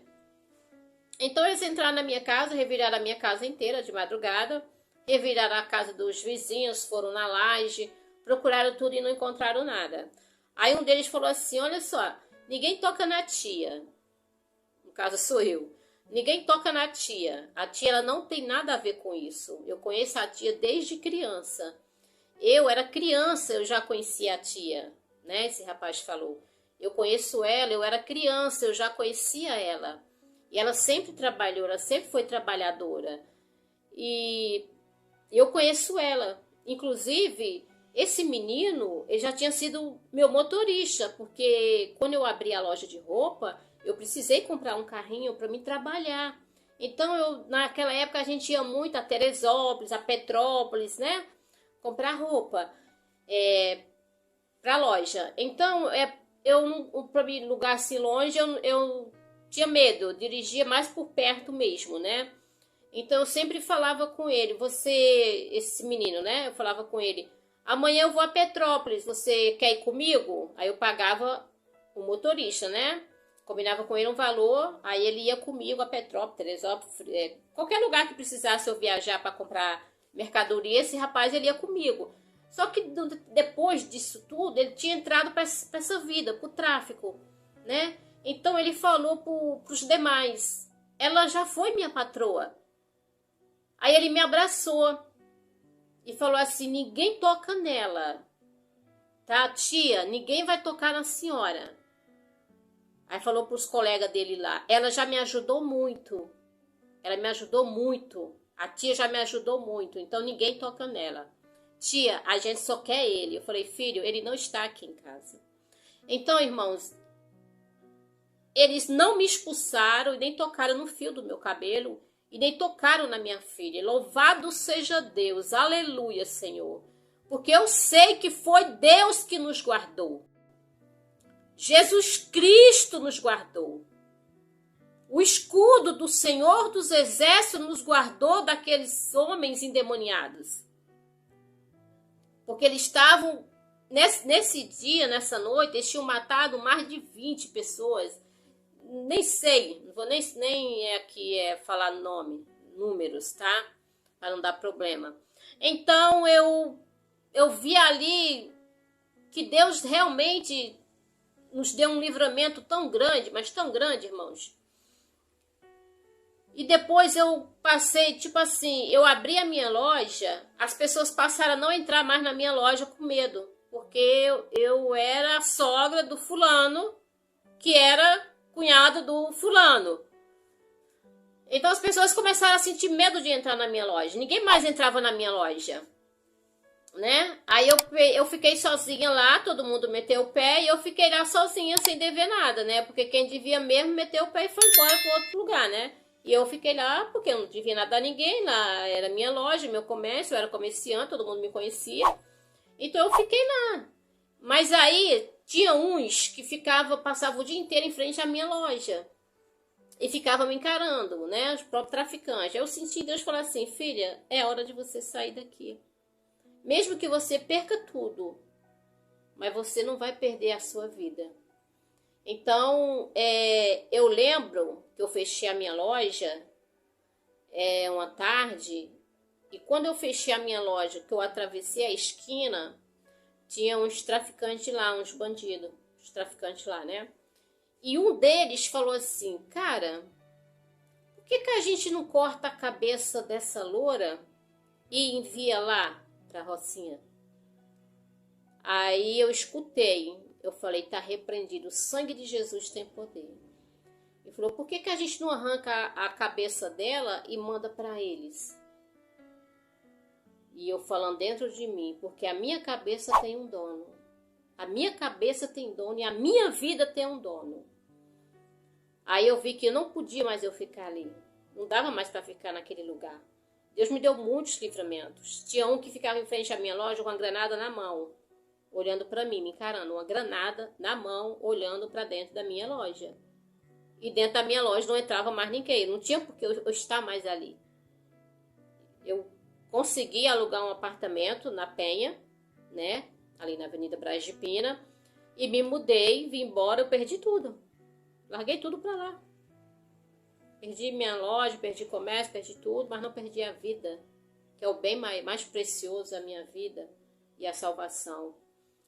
Então eles entraram na minha casa, reviraram a minha casa inteira de madrugada. Reviraram a casa dos vizinhos, foram na laje, procuraram tudo e não encontraram nada. Aí um deles falou assim, olha só, ninguém toca na tia, no caso sou eu, Ninguém toca na tia. A tia ela não tem nada a ver com isso. Eu conheço a tia desde criança. Eu era criança, eu já conhecia a tia, né? Esse rapaz falou. Eu conheço ela, eu era criança, eu já conhecia ela. E ela sempre trabalhou, ela sempre foi trabalhadora. E eu conheço ela. Inclusive, esse menino, ele já tinha sido meu motorista, porque quando eu abri a loja de roupa, eu precisei comprar um carrinho para me trabalhar. Então, naquela época, a gente ia muito a Teresópolis, a Petrópolis, né? Comprar roupa para loja. Então, para me lugar assim longe, eu tinha medo, eu dirigia mais por perto mesmo, né? Então, eu sempre falava com ele, esse menino, né? Eu falava com ele, amanhã eu vou a Petrópolis, você quer ir comigo? Aí eu pagava o motorista, né? Combinava com ele um valor, aí ele ia comigo a Petrópolis, Teresópolis, qualquer lugar que precisasse eu viajar para comprar mercadoria, esse rapaz ele ia comigo. Só que depois disso tudo, ele tinha entrado para essa vida, para o tráfico, né? Então ele falou para os demais, ela já foi minha patroa. Aí ele me abraçou e falou assim, ninguém toca nela, tá, tia? Ninguém vai tocar na senhora. Aí falou para os colegas dele lá, ela já me ajudou muito. Ela me ajudou muito. A tia já me ajudou muito, então ninguém toca nela. Tia, a gente só quer ele. Eu falei, filho, ele não está aqui em casa. Então, irmãos, eles não me expulsaram e nem tocaram no fio do meu cabelo e nem tocaram na minha filha. Louvado seja Deus, aleluia, Senhor. Porque eu sei que foi Deus que nos guardou. Jesus Cristo nos guardou. O escudo do Senhor dos Exércitos nos guardou daqueles homens endemoniados. Porque eles estavam, nesse dia, nessa noite, eles tinham matado mais de 20 pessoas. Nem sei, não vou nem aqui falar números, tá? Para não dar problema. Então, eu vi ali que Deus realmente nos deu um livramento tão grande, mas tão grande, irmãos. E depois eu passei, tipo assim, eu abri a minha loja, as pessoas passaram a não entrar mais na minha loja com medo. Porque eu era a sogra do fulano, que era cunhado do fulano. Então as pessoas começaram a sentir medo de entrar na minha loja. Ninguém mais entrava na minha loja, né? Aí eu fiquei sozinha lá, todo mundo meteu o pé, e eu fiquei lá sozinha, sem dever nada, né? Porque quem devia mesmo meteu o pé e foi embora para outro lugar, né? E eu fiquei lá porque eu não devia nada a ninguém, lá era minha loja, meu comércio, eu era comerciante, todo mundo me conhecia. Então eu fiquei lá. Mas aí tinha uns que passavam o dia inteiro em frente à minha loja. E ficavam me encarando, né? Os próprios traficantes. Eu senti Deus falar assim, filha, é hora de você sair daqui. Mesmo que você perca tudo, mas você não vai perder a sua vida. Então, eu lembro que eu fechei a minha loja uma tarde, e quando eu fechei a minha loja, que eu atravessei a esquina, tinha uns traficantes lá, uns bandidos, os traficantes lá, né? E um deles falou assim, cara, por que a gente não corta a cabeça dessa loura e envia lá pra Rocinha? Aí eu escutei, eu falei, tá repreendido, o sangue de Jesus tem poder. Ele falou, por que a gente não arranca a cabeça dela e manda para eles? E eu falando dentro de mim, porque a minha cabeça tem um dono. A minha cabeça tem dono e a minha vida tem um dono. Aí eu vi que eu não podia mais eu ficar ali. Não dava mais para ficar naquele lugar. Deus me deu muitos livramentos. Tinha um que ficava em frente à minha loja com uma granada na mão, olhando para mim, me encarando. Uma granada na mão, olhando para dentro da minha loja. E dentro da minha loja não entrava mais ninguém. Não tinha porque eu estar mais ali. Eu consegui alugar um apartamento na Penha, né? Ali na Avenida Braz de Pina. E me mudei, vim embora, eu perdi tudo. Larguei tudo pra lá. Perdi minha loja, perdi comércio, perdi tudo, mas não perdi a vida, que é o bem mais precioso da minha vida e a salvação.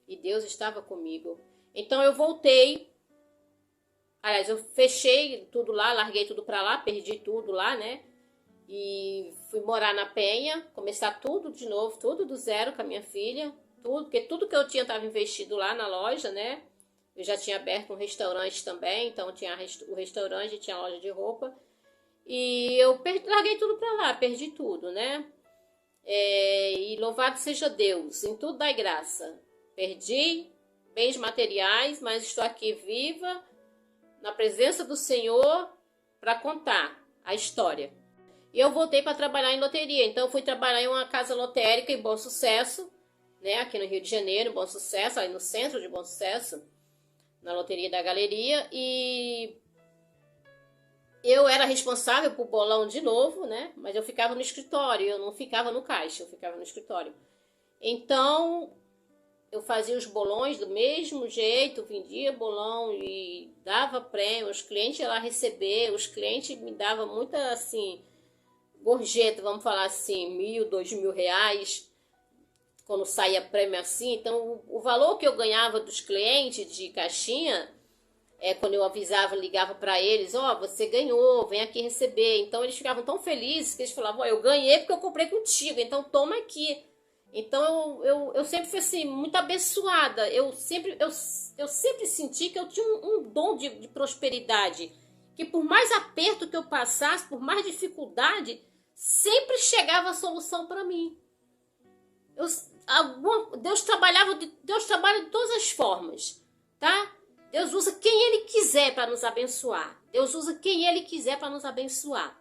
E Deus estava comigo. Então eu voltei Aliás, eu fechei tudo lá, larguei tudo pra lá, perdi tudo lá, né? E fui morar na Penha, começar tudo de novo, tudo do zero com a minha filha, tudo, porque tudo que eu tinha estava investido lá na loja, né? Eu já tinha aberto um restaurante também, então tinha o restaurante, tinha a loja de roupa. E eu larguei tudo pra lá, perdi tudo, né? E louvado seja Deus, em tudo dai graça. Perdi bens materiais, mas estou aqui viva, na presença do Senhor, para contar a história. E eu voltei para trabalhar em loteria, então eu fui trabalhar em uma casa lotérica em Bom Sucesso, né? Aqui no Rio de Janeiro, Bom Sucesso, aí no centro de Bom Sucesso, na loteria da Galeria, e eu era responsável por bolão de novo, né? Mas eu ficava no escritório, eu não ficava no caixa, eu ficava no escritório. Então, eu fazia os bolões do mesmo jeito, vendia bolão e dava prêmio, os clientes iam lá receber, os clientes me davam muita, assim, gorjeta, vamos falar assim, 1.000, 2.000 reais, quando saía prêmio assim. Então, o valor que eu ganhava dos clientes de caixinha, quando eu avisava, ligava para eles, ó, você ganhou, vem aqui receber. Então, eles ficavam tão felizes que eles falavam, ó, eu ganhei porque eu comprei contigo, então toma aqui. Então, eu sempre fui assim, muito abençoada. Eu sempre senti que eu tinha um dom de prosperidade. Que por mais aperto que eu passasse, por mais dificuldade, sempre chegava a solução para mim. Deus trabalha de todas as formas, tá? Deus usa quem Ele quiser para nos abençoar. Deus usa quem Ele quiser para nos abençoar.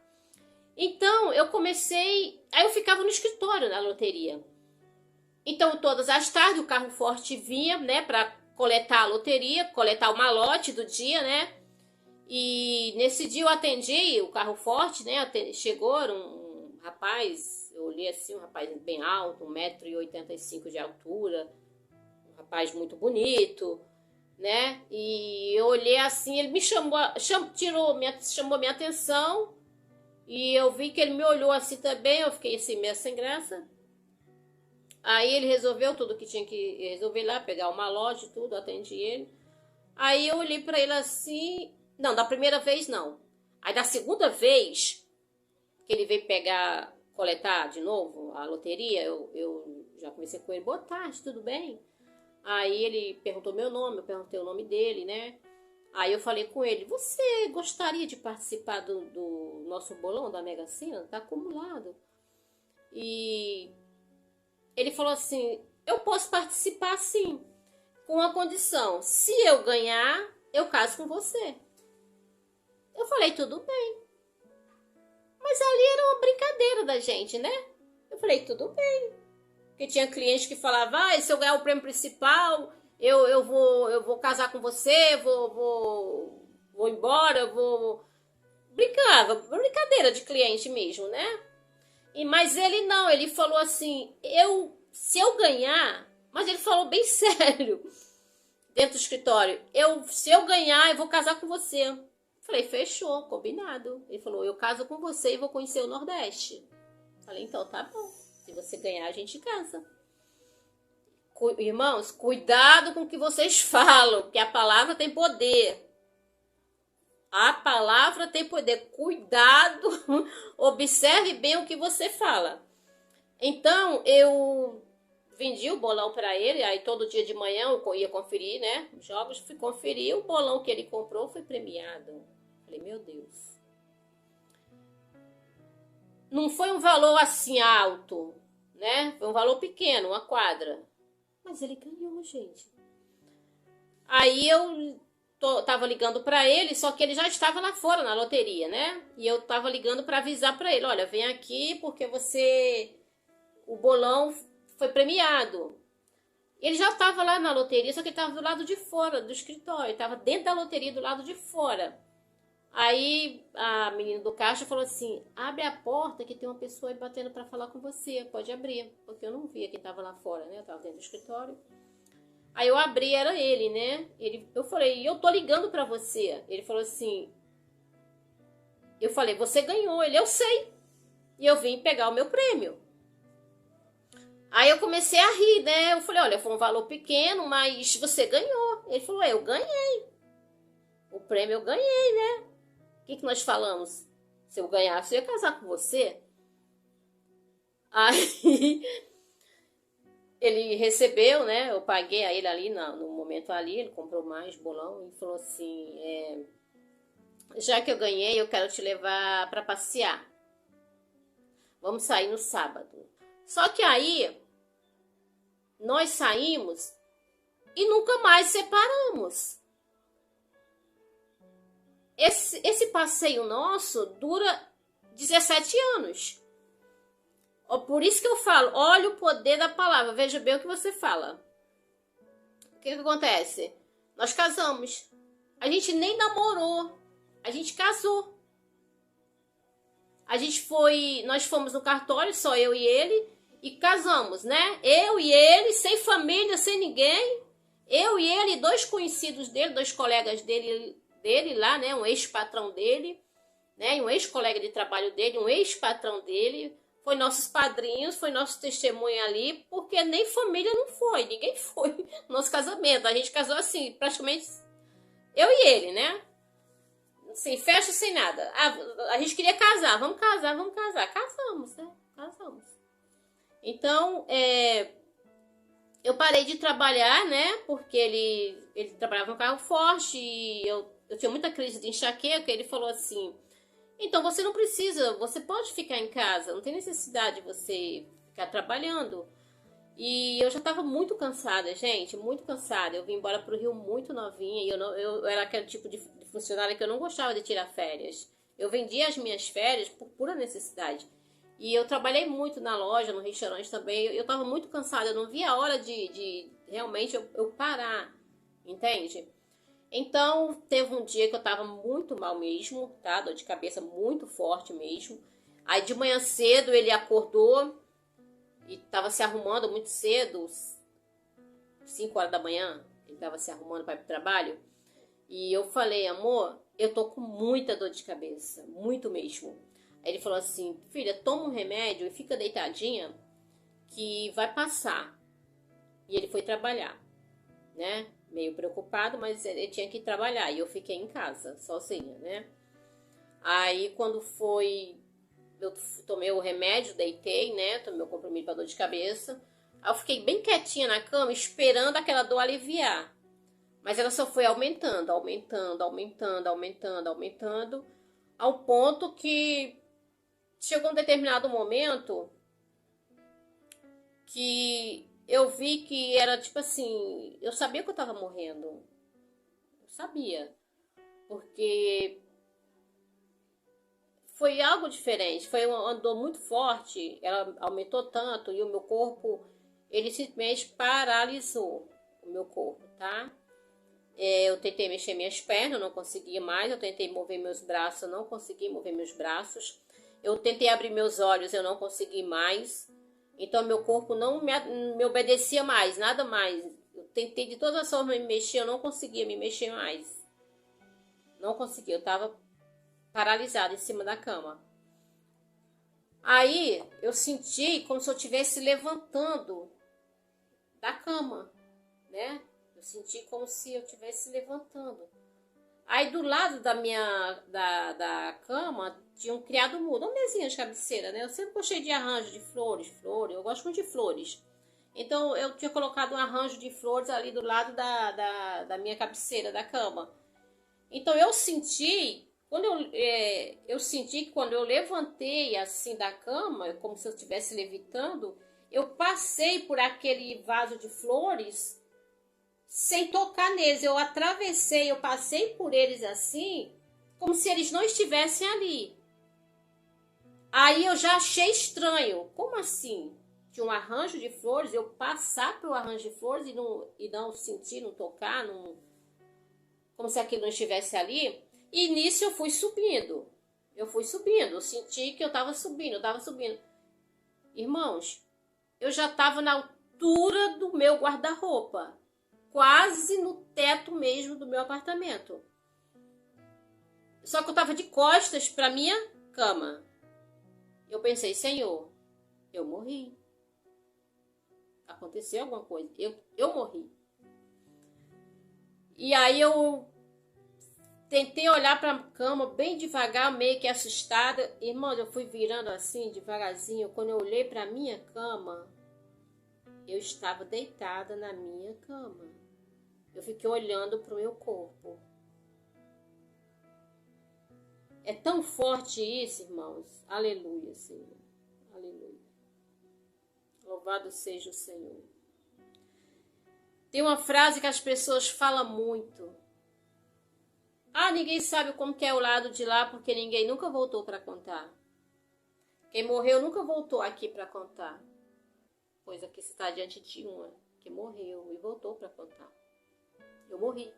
Então, eu comecei... Aí eu ficava no escritório na loteria. Então, todas as tardes, o carro forte vinha, né, para coletar a loteria, coletar o malote do dia, né? E nesse dia eu atendi o carro forte, né? Chegou um rapaz, eu olhei assim, um rapaz bem alto, 1,85 m de altura, um rapaz muito bonito, né? E eu olhei assim, ele me chamou minha atenção, e eu vi que ele me olhou assim também, eu fiquei assim meio sem graça. Aí ele resolveu tudo que tinha que resolver lá, pegar o malote e tudo, atendi ele. Aí eu olhei pra ele assim, não, da primeira vez não. Aí da segunda vez que ele veio coletar de novo a loteria, eu já comecei com ele, boa tarde, tudo bem? Aí ele perguntou meu nome, eu perguntei o nome dele, né? Aí eu falei com ele, você gostaria de participar do nosso bolão da Mega Sena? Tá acumulado. E ele falou assim, eu posso participar sim, com uma condição, se eu ganhar, eu caso com você. Eu falei, tudo bem. Mas ali era uma brincadeira da gente, né? Eu falei, tudo bem. Porque tinha cliente que falava, se eu ganhar o prêmio principal, eu vou casar com você, vou embora, Brincava, brincadeira de cliente mesmo, né? Mas ele não, ele falou assim, se eu ganhar, mas ele falou bem sério, dentro do escritório, se eu ganhar, eu vou casar com você. Falei, fechou, combinado. Ele falou, eu caso com você e vou conhecer o Nordeste. Falei, então tá bom, se você ganhar, a gente casa. Irmãos, cuidado com o que vocês falam, que a palavra tem poder. A palavra tem poder. Cuidado, observe bem o que você fala. Então, eu vendi o bolão para ele, aí todo dia de manhã eu ia conferir, né? Os jogos, fui conferir, o bolão que ele comprou foi premiado. Falei, meu Deus. Não foi um valor assim alto, né? Foi um valor pequeno, uma quadra. Mas ele ganhou, gente. Aí eu tava ligando para ele, só que ele já estava lá fora na loteria, né? E eu tava ligando para avisar para ele, olha, vem aqui porque o bolão foi premiado. Ele já estava lá na loteria, só que ele estava do lado de fora do escritório, estava dentro da loteria do lado de fora. Aí a menina do caixa falou assim, abre a porta que tem uma pessoa aí batendo para falar com você, pode abrir, porque eu não via quem estava lá fora, né? Eu estava dentro do escritório. Aí eu abri, era ele, né? Eu falei, eu tô ligando pra você. Ele falou assim, eu falei, você ganhou. Eu sei. E eu vim pegar o meu prêmio. Aí eu comecei a rir, né? Eu falei, olha, foi um valor pequeno, mas você ganhou. Ele falou, eu ganhei. prêmio eu ganhei, né? O que nós falamos? Se eu ganhasse, eu ia casar com você. Aí ele recebeu, né? Eu paguei a ele ali no momento ali, ele comprou mais bolão e falou assim, já que eu ganhei, eu quero te levar para passear. Vamos sair no sábado. Só que aí nós saímos e nunca mais separamos. Esse passeio nosso dura 17 anos. Por isso que eu falo, olha o poder da palavra, veja bem o que você fala. O que acontece? Nós casamos. A gente nem namorou, a gente casou. Nós fomos no cartório, só eu e ele, e casamos, né? Eu e ele, sem família, sem ninguém. Eu e ele, dois conhecidos dele, dois colegas dele lá, né? Um ex-patrão dele, né? Um ex-colega de trabalho dele, um ex-patrão dele. Foi nossos padrinhos, foi nosso testemunho ali, porque nem família não foi, ninguém foi no nosso casamento. A gente casou assim, praticamente eu e ele, né? Sem festa, sem nada. A gente queria casar, vamos casar. Casamos, né? Casamos. Então, eu parei de trabalhar, né? Porque ele trabalhava no carro forte e eu tinha muita crise de enxaqueca. Ele falou assim, então você não precisa, você pode ficar em casa, não tem necessidade de você ficar trabalhando. E eu já estava muito cansada, gente, muito cansada. Eu vim embora pro Rio muito novinha e eu era aquele tipo de funcionária que eu não gostava de tirar férias. Eu vendia as minhas férias por pura necessidade. E eu trabalhei muito na loja, no restaurante também. Eu estava muito cansada, eu não via a hora de realmente eu parar, entende? Então, teve um dia que eu estava muito mal mesmo, tá? Dor de cabeça muito forte mesmo. Aí de manhã cedo ele acordou e estava se arrumando muito cedo, 5 horas da manhã, ele estava se arrumando para ir pro trabalho. E eu falei, amor, eu tô com muita dor de cabeça, muito mesmo. Aí ele falou assim, filha, toma um remédio e fica deitadinha que vai passar. E ele foi trabalhar, né? Meio preocupado, mas ele tinha que trabalhar. E eu fiquei em casa, sozinha, né? Aí quando foi, eu tomei o remédio, deitei, né? Tomei o comprimido para dor de cabeça. Aí eu fiquei bem quietinha na cama, esperando aquela dor aliviar. Mas ela só foi aumentando, ao ponto que chegou um determinado momento que eu vi que era tipo assim, eu sabia que eu tava morrendo. Eu sabia. Porque foi algo diferente, foi uma dor muito forte, ela aumentou tanto e o meu corpo, ele simplesmente paralisou o meu corpo, tá? Eu tentei mexer minhas pernas, não conseguia mais. Eu tentei mover meus braços, eu não consegui mover meus braços. Eu tentei abrir meus olhos, eu não consegui mais. Então, meu corpo não me obedecia mais, nada mais. Eu tentei de todas as formas me mexer, eu não conseguia me mexer mais. Não conseguia, eu estava paralisada em cima da cama. Aí, eu senti como se eu estivesse levantando da cama, né? Senti como se eu estivesse levantando. Aí do lado da cama tinha um criado mudo, uma mesinha de cabeceira, né? Eu sempre gostei de arranjo de flores, eu gosto muito de flores. Então eu tinha colocado um arranjo de flores ali do lado da minha cabeceira da cama. Então eu senti, eu senti que quando eu levantei assim da cama, como se eu estivesse levitando, eu passei por aquele vaso de flores sem tocar neles. Eu atravessei, eu passei por eles assim, como se eles não estivessem ali. Aí eu já achei estranho. Como assim? De um arranjo de flores, eu passar pelo arranjo de flores e não sentir, não tocar, como se aquilo não estivesse ali. E nisso eu fui subindo. Eu senti que eu estava subindo. Irmãos, eu já estava na altura do meu guarda-roupa. Quase no teto mesmo do meu apartamento. Só que eu estava de costas para minha cama. Eu pensei, Senhor, eu morri. Aconteceu alguma coisa. Eu morri. E aí eu tentei olhar para a cama bem devagar, meio que assustada. Irmão, eu fui virando assim, devagarzinho. Quando eu olhei para minha cama, eu estava deitada na minha cama. Eu fiquei olhando para o meu corpo. É tão forte isso, irmãos. Aleluia, Senhor. Aleluia. Louvado seja o Senhor. Tem uma frase que as pessoas falam muito. Ah, ninguém sabe como que é o lado de lá, porque ninguém nunca voltou para contar. Quem morreu nunca voltou aqui para contar. Pois aqui você está diante de uma que morreu e voltou para contar. Eu morri.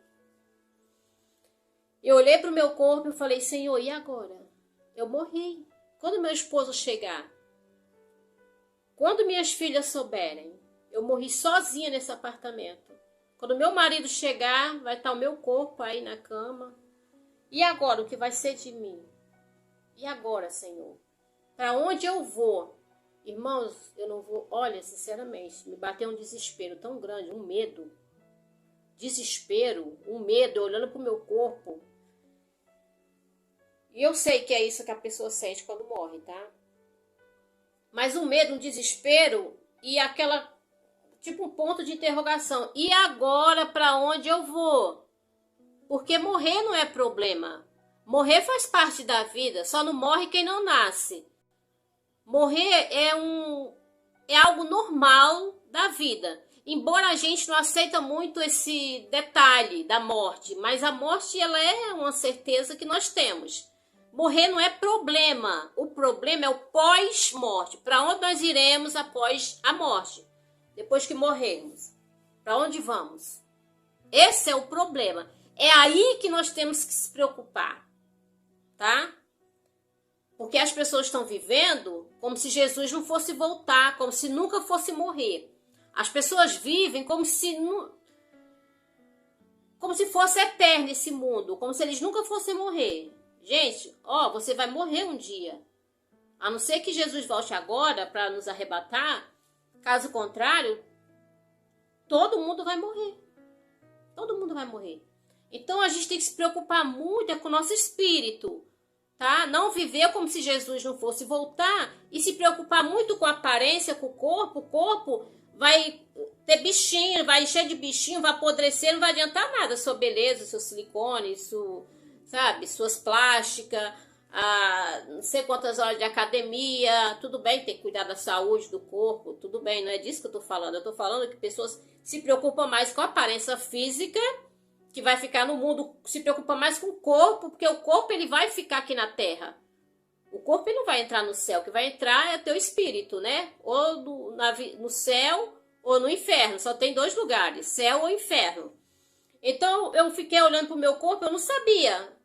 Eu olhei para o meu corpo e falei, Senhor, e agora? Eu morri. Quando meu esposo chegar? Quando minhas filhas souberem? Eu morri sozinha nesse apartamento. Quando meu marido chegar, vai estar o meu corpo aí na cama. E agora, o que vai ser de mim? E agora, Senhor? Para onde eu vou? Irmãos, eu não vou... Olha, sinceramente, me bateu um desespero tão grande, um medo. Desespero, um medo, olhando para o meu corpo. E eu sei que é isso que a pessoa sente quando morre, tá? Mas um medo, um desespero e aquela... Tipo um ponto de interrogação. E agora, para onde eu vou? Porque morrer não é problema. Morrer faz parte da vida. Só não morre quem não nasce. Morrer é algo normal da vida. Embora a gente não aceita muito esse detalhe da morte. Mas a morte ela é uma certeza que nós temos. Morrer não é problema. O problema é o pós-morte. Para onde nós iremos após a morte? Depois que morrermos. Para onde vamos? Esse é o problema. É aí que nós temos que se preocupar, tá? Porque as pessoas estão vivendo como se Jesus não fosse voltar, como se nunca fosse morrer. As pessoas vivem como se fosse eterno esse mundo, como se eles nunca fossem morrer. Gente, ó, você vai morrer um dia. A não ser que Jesus volte agora para nos arrebatar, caso contrário, todo mundo vai morrer. Todo mundo vai morrer. Então a gente tem que se preocupar muito com o nosso espírito, tá? Não viver como se Jesus não fosse voltar e se preocupar muito com a aparência, com o corpo. O corpo vai ter bichinho, vai encher de bichinho, vai apodrecer, não vai adiantar nada. Sua beleza, seu silicone, sabe, suas plásticas, não sei quantas horas de academia. Tudo bem, tem que cuidar da saúde do corpo, tudo bem, não é disso que eu tô falando. Eu tô falando que pessoas se preocupam mais com a aparência física, que vai ficar no mundo, se preocupa mais com o corpo, porque o corpo ele vai ficar aqui na terra. O corpo ele não vai entrar no céu, o que vai entrar é teu espírito, né? Ou no céu ou no inferno, só tem dois lugares, céu ou inferno. Então eu fiquei olhando para o meu corpo, eu não sabia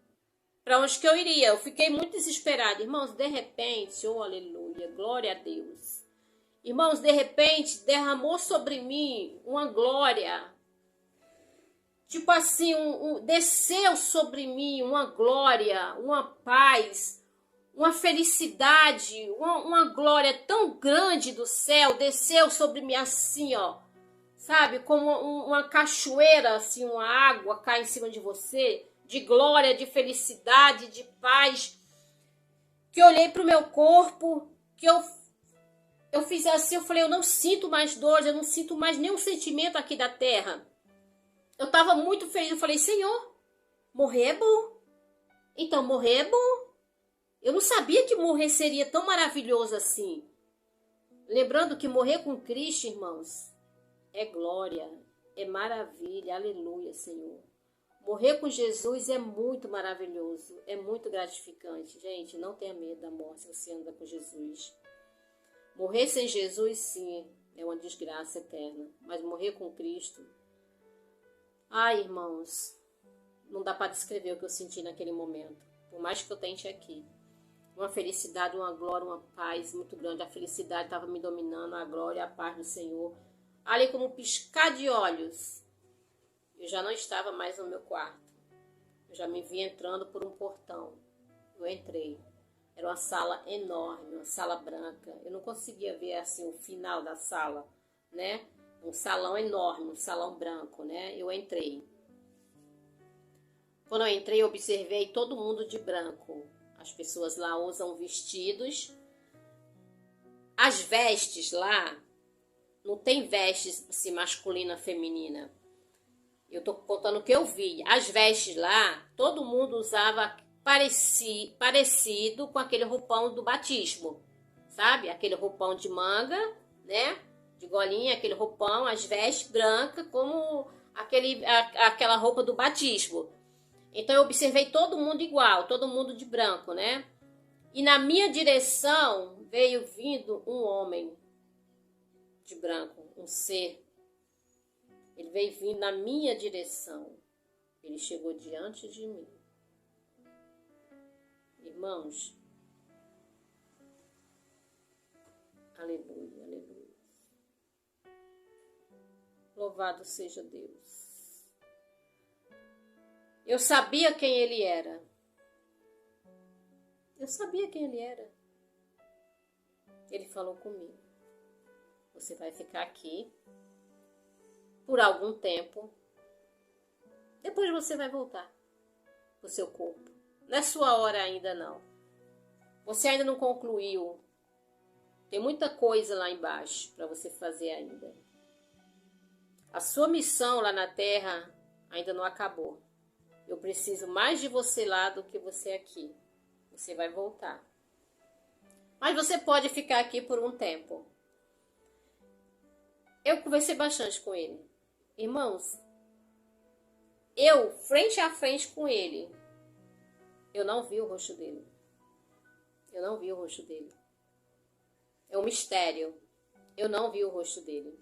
para onde que eu iria, eu fiquei muito desesperada. Irmãos, de repente, oh aleluia, glória a Deus. Irmãos, de repente derramou sobre mim uma glória. Tipo assim, desceu sobre mim uma glória, uma paz, uma felicidade, uma glória tão grande do céu, desceu sobre mim assim, ó, sabe? Como uma cachoeira, assim, uma água cai em cima de você, de glória, de felicidade, de paz. Que eu olhei para o meu corpo, que eu fiz assim, eu falei, eu não sinto mais dor, eu não sinto mais nenhum sentimento aqui da terra. Eu estava muito feliz, eu falei, Senhor, morrer é bom. Então, morrer é bom. Eu não sabia que morrer seria tão maravilhoso assim. Lembrando que morrer com Cristo, irmãos, é glória, é maravilha, aleluia, Senhor. Morrer com Jesus é muito maravilhoso, é muito gratificante. Gente, não tenha medo da morte se você anda com Jesus. Morrer sem Jesus, sim, é uma desgraça eterna. Mas morrer com Cristo... Ai, irmãos, não dá para descrever o que eu senti naquele momento. Por mais que eu tente aqui. Uma felicidade, uma glória, uma paz muito grande. A felicidade estava me dominando, a glória, a paz do Senhor. Ali como um piscar de olhos, eu já não estava mais no meu quarto. Eu já me vi entrando por um portão. Eu entrei. Era uma sala enorme, uma sala branca. Eu não conseguia ver assim o final da sala, né? Um salão enorme, um salão branco, né? Eu entrei. Quando eu entrei, eu observei todo mundo de branco. As pessoas lá usam vestidos. As vestes lá, não tem vestes assim, masculina, feminina. Eu tô contando o que eu vi. As vestes lá, todo mundo usava parecido com aquele roupão do batismo. Sabe? Aquele roupão de manga, né? De golinha, aquele roupão, as vestes brancas, como aquela roupa do batismo. Então eu observei todo mundo igual, todo mundo de branco, né? E na minha direção veio vindo um homem de branco, um ser. Ele veio vindo na minha direção. Ele chegou diante de mim. Irmãos, aleluia, aleluia. Louvado seja Deus. Eu sabia quem ele era. Eu sabia quem ele era. Ele falou comigo. Você vai ficar aqui por algum tempo. Depois você vai voltar pro seu corpo. Não é sua hora ainda não. Você ainda não concluiu. Tem muita coisa lá embaixo para você fazer ainda. A sua missão lá na Terra ainda não acabou. Eu preciso mais de você lá do que você aqui. Você vai voltar. Mas você pode ficar aqui por um tempo. Eu conversei bastante com ele. Irmãos, eu, frente a frente com ele, eu não vi o rosto dele. Eu não vi o rosto dele. É um mistério. Eu não vi o rosto dele.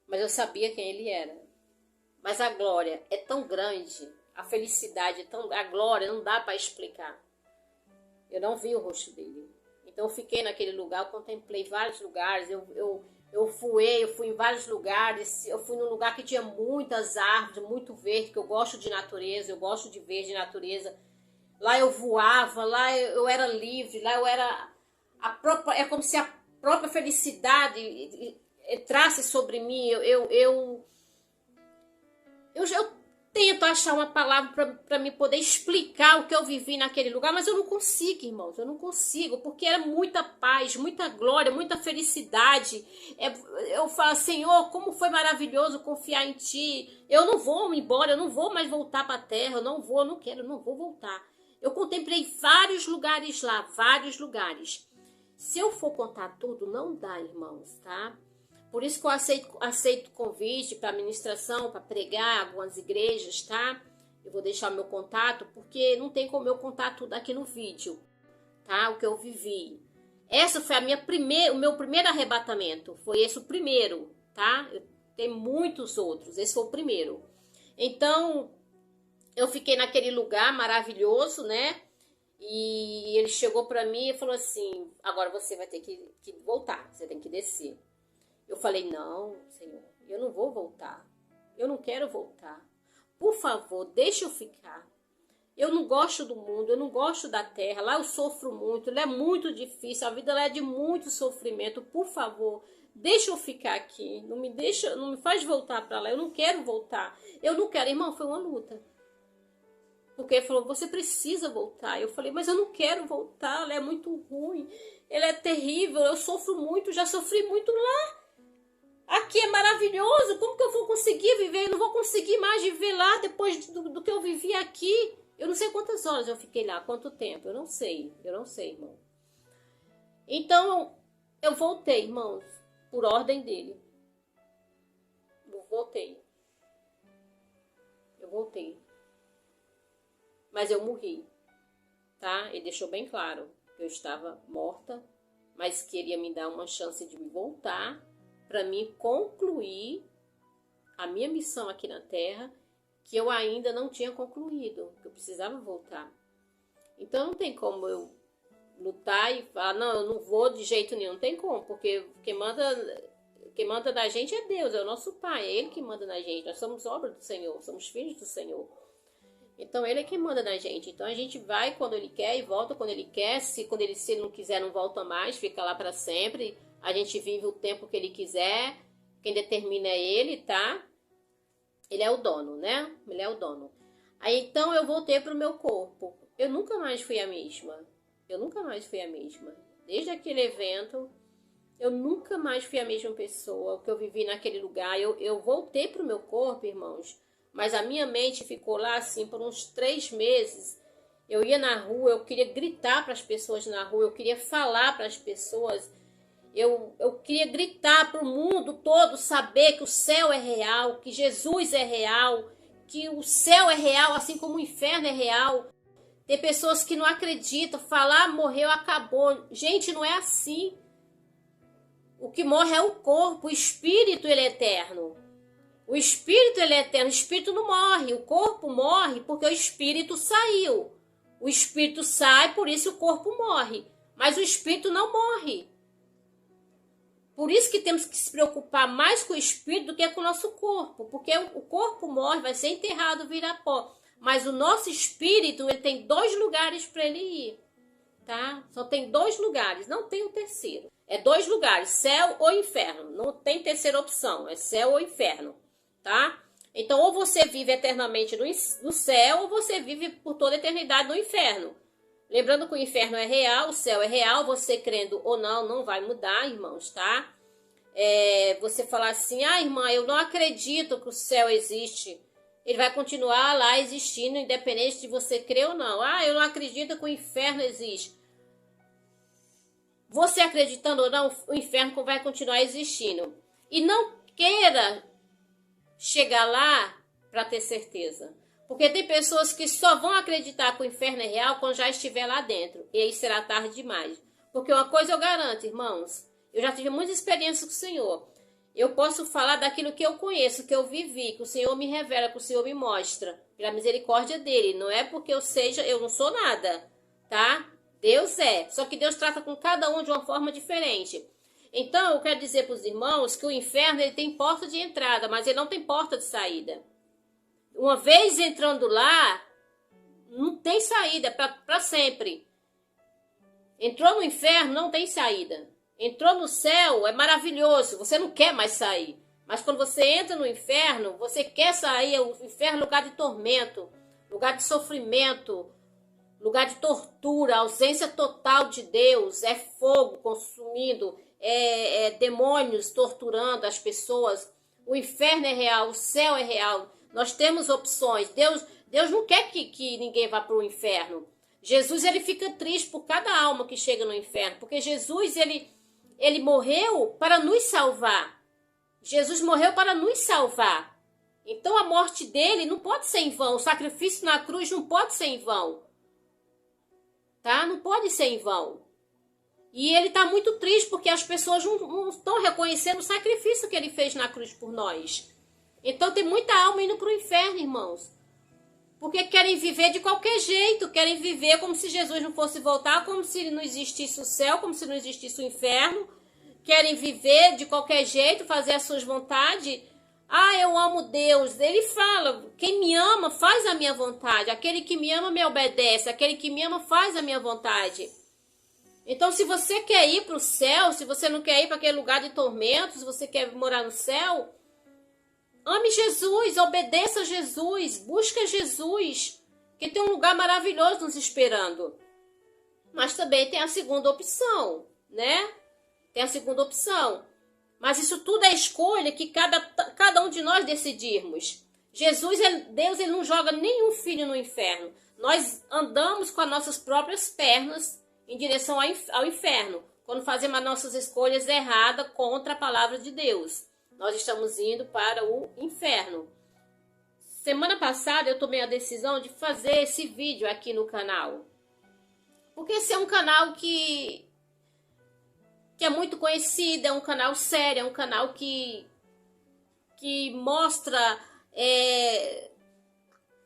Mas eu sabia quem ele era. Mas a glória é tão grande, a felicidade é tão... A glória não dá para explicar. Eu não vi o rosto dele. Então eu fiquei naquele lugar, eu contemplei vários lugares, eu fui em vários lugares, eu fui num lugar que tinha muitas árvores, muito verde, que eu gosto de natureza, eu gosto de verde, natureza. Lá eu voava, lá eu era livre, lá eu era... é como se a própria felicidade entrasse sobre mim. Eu tento achar uma palavra para me poder explicar o que eu vivi naquele lugar, mas eu não consigo, irmãos, eu não consigo, porque era muita paz, muita glória, muita felicidade. Eu falo, Senhor, como foi maravilhoso confiar em Ti. Eu não vou embora, eu não vou mais voltar para a terra, eu não quero, eu não vou voltar. Eu contemplei vários lugares lá, vários lugares. Se eu for contar tudo, não dá, irmãos, tá? Por isso que eu aceito convite para ministração, para pregar em algumas igrejas, tá? Eu vou deixar o meu contato, porque não tem como eu contar tudo aqui no vídeo, tá? O que eu vivi. Essa foi o meu primeiro arrebatamento. Foi esse o primeiro, tá? Tem muitos outros, esse foi o primeiro. Então, eu fiquei naquele lugar maravilhoso, né? E ele chegou para mim e falou assim, agora você vai ter que voltar, você tem que descer. Eu falei, não, Senhor, eu não vou voltar. Eu não quero voltar. Por favor, deixa eu ficar. Eu não gosto do mundo, eu não gosto da terra. Lá eu sofro muito, lá é muito difícil. A vida lá é de muito sofrimento. Por favor, deixa eu ficar aqui. Não me faz voltar para lá. Eu não quero voltar. Eu não quero. Irmão, foi uma luta. Porque ele falou, você precisa voltar. Eu falei, mas eu não quero voltar. Ela é muito ruim. Ela é terrível. Eu sofro muito, já sofri muito lá. Aqui é maravilhoso, como que eu vou conseguir viver? Eu não vou conseguir mais viver lá depois do que eu vivi aqui. Eu não sei quantas horas eu fiquei lá, quanto tempo, eu não sei, irmão. Então, eu voltei, irmãos, por ordem dele. Eu voltei. Mas eu morri, tá? Ele deixou bem claro que eu estava morta, mas queria me dar uma chance de me voltar, para mim concluir a minha missão aqui na Terra, que eu ainda não tinha concluído, que eu precisava voltar. Então não tem como eu lutar e falar, não, eu não vou de jeito nenhum, não tem como, porque quem manda na gente é Deus, é o nosso Pai, é Ele que manda na gente, nós somos obra do Senhor, somos filhos do Senhor. Então Ele é quem manda na gente, então a gente vai quando Ele quer e volta quando Ele quer, se Ele não quiser não volta mais, fica lá para sempre. A gente vive o tempo que Ele quiser. Quem determina é Ele, tá? Ele é o dono, né? Ele é o dono. Aí então eu voltei para o meu corpo. Eu nunca mais fui a mesma. Eu nunca mais fui a mesma. Desde aquele evento, eu nunca mais fui a mesma pessoa. O que eu vivi naquele lugar. Eu voltei para o meu corpo, irmãos. Mas a minha mente ficou lá assim por uns 3 meses. Eu ia na rua, eu queria gritar para as pessoas na rua. Eu queria falar para as pessoas. Eu queria gritar para o mundo todo saber que o céu é real, que Jesus é real, que o céu é real, assim como o inferno é real. Tem pessoas que não acreditam, falar morreu, acabou. Gente, não é assim. O que morre é o corpo, o espírito ele é eterno. O espírito ele é eterno, o espírito não morre, o corpo morre porque o espírito saiu. O espírito sai, por isso o corpo morre, mas o espírito não morre. Por isso que temos que se preocupar mais com o espírito do que com o nosso corpo, porque o corpo morre, vai ser enterrado, vira pó. Mas o nosso espírito, ele tem 2 lugares para ele ir, tá? Só tem 2 lugares, não tem o terceiro. É 2 lugares, céu ou inferno. Não tem terceira opção, é céu ou inferno, tá? Então, ou você vive eternamente no céu, ou você vive por toda a eternidade no inferno. Lembrando que o inferno é real, o céu é real, você crendo ou não, não vai mudar, irmãos, tá? Você falar assim, irmã, eu não acredito que o céu existe. Ele vai continuar lá existindo, independente de você crer ou não. Eu não acredito que o inferno existe. Você acreditando ou não, o inferno vai continuar existindo. E não queira chegar lá para ter certeza. Porque tem pessoas que só vão acreditar que o inferno é real quando já estiver lá dentro. E aí será tarde demais. Porque uma coisa eu garanto, irmãos. Eu já tive muita experiência com o Senhor. Eu posso falar daquilo que eu conheço, que eu vivi, que o Senhor me revela, que o Senhor me mostra. Pela misericórdia dele. Não é porque eu não sou nada, tá? Deus é. Só que Deus trata com cada um de uma forma diferente. Então, eu quero dizer para os irmãos que o inferno ele tem porta de entrada, mas ele não tem porta de saída. Uma vez entrando lá, não tem saída para sempre. Entrou no inferno, não tem saída. Entrou no céu, é maravilhoso, você não quer mais sair. Mas quando você entra no inferno, você quer sair. O inferno é lugar de tormento, lugar de sofrimento, lugar de tortura, ausência total de Deus. É fogo consumindo, demônios torturando as pessoas. O inferno é real, o céu é real. Nós temos opções. Deus não quer que ninguém vá para o inferno. Jesus ele fica triste por cada alma que chega no inferno, porque Jesus ele morreu para nos salvar. Jesus morreu para nos salvar. Então a morte dele não pode ser em vão. O sacrifício na cruz não pode ser em vão. Tá? Não pode ser em vão. E ele está muito triste porque as pessoas não estão reconhecendo o sacrifício que ele fez na cruz por nós. Então tem muita alma indo para o inferno, irmãos. Porque querem viver de qualquer jeito. Querem viver como se Jesus não fosse voltar, como se não existisse o céu, como se não existisse o inferno. Querem viver de qualquer jeito, fazer as suas vontades. Eu amo Deus. Ele fala, quem me ama faz a minha vontade. Aquele que me ama me obedece. Aquele que me ama faz a minha vontade. Então, se você quer ir para o céu, se você não quer ir para aquele lugar de tormento, se você quer morar no céu, ame Jesus, obedeça a Jesus, busque Jesus, que tem um lugar maravilhoso nos esperando. Mas também tem a segunda opção, né? Tem a segunda opção. Mas isso tudo é escolha que cada um de nós decidirmos. Deus, ele não joga nenhum filho no inferno. Nós andamos com as nossas próprias pernas em direção ao inferno, quando fazemos as nossas escolhas erradas contra a palavra de Deus. Nós estamos indo para o inferno. Semana passada eu tomei a decisão de fazer esse vídeo aqui no canal. Porque esse é um canal que é muito conhecido, é um canal sério, é um canal que mostra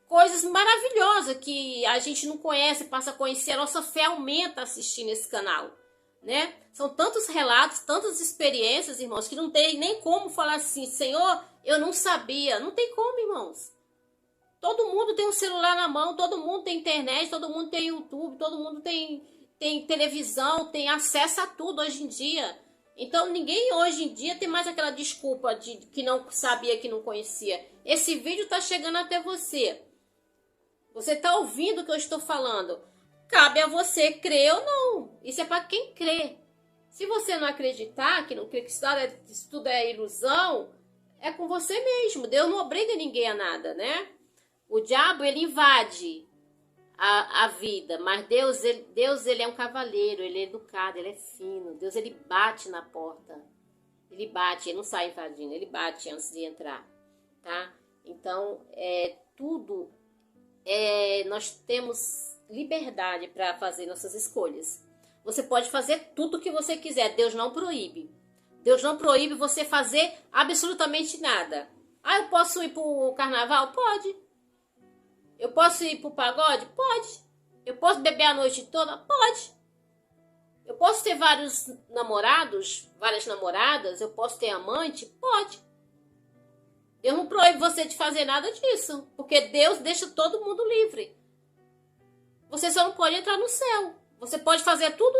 coisas maravilhosas que a gente não conhece, passa a conhecer. A nossa fé aumenta assistindo esse canal, né? São tantos relatos, tantas experiências, irmãos, que não tem nem como falar assim, Senhor, eu não sabia. Não tem como, irmãos. Todo mundo tem um celular na mão, todo mundo tem internet, todo mundo tem YouTube, todo mundo tem televisão, tem acesso a tudo hoje em dia. Então, ninguém hoje em dia tem mais aquela desculpa de que não sabia, que não conhecia. Esse vídeo está chegando até você. Você está ouvindo o que eu estou falando? Cabe a você crer ou não. Isso é para quem crê. Se você não acreditar, que não crê que isso tudo é ilusão, é com você mesmo. Deus não obriga ninguém a nada, né? O diabo, ele invade a vida, mas Deus, ele é um cavaleiro, ele é educado, ele é fino. Deus, ele bate na porta. Ele bate, ele não sai invadindo, ele bate antes de entrar, tá? Então, nós temos liberdade para fazer nossas escolhas. Você pode fazer tudo o que você quiser, Deus não proíbe. Deus não proíbe você fazer absolutamente nada. Ah, eu posso ir pro carnaval? Pode. Eu posso ir pro pagode? Pode. Eu posso beber a noite toda? Pode. Eu posso ter vários namorados, várias namoradas? Eu posso ter amante? Pode. Deus não proíbe você de fazer nada disso, porque Deus deixa todo mundo livre. Você só não pode entrar no céu. Você pode fazer tudo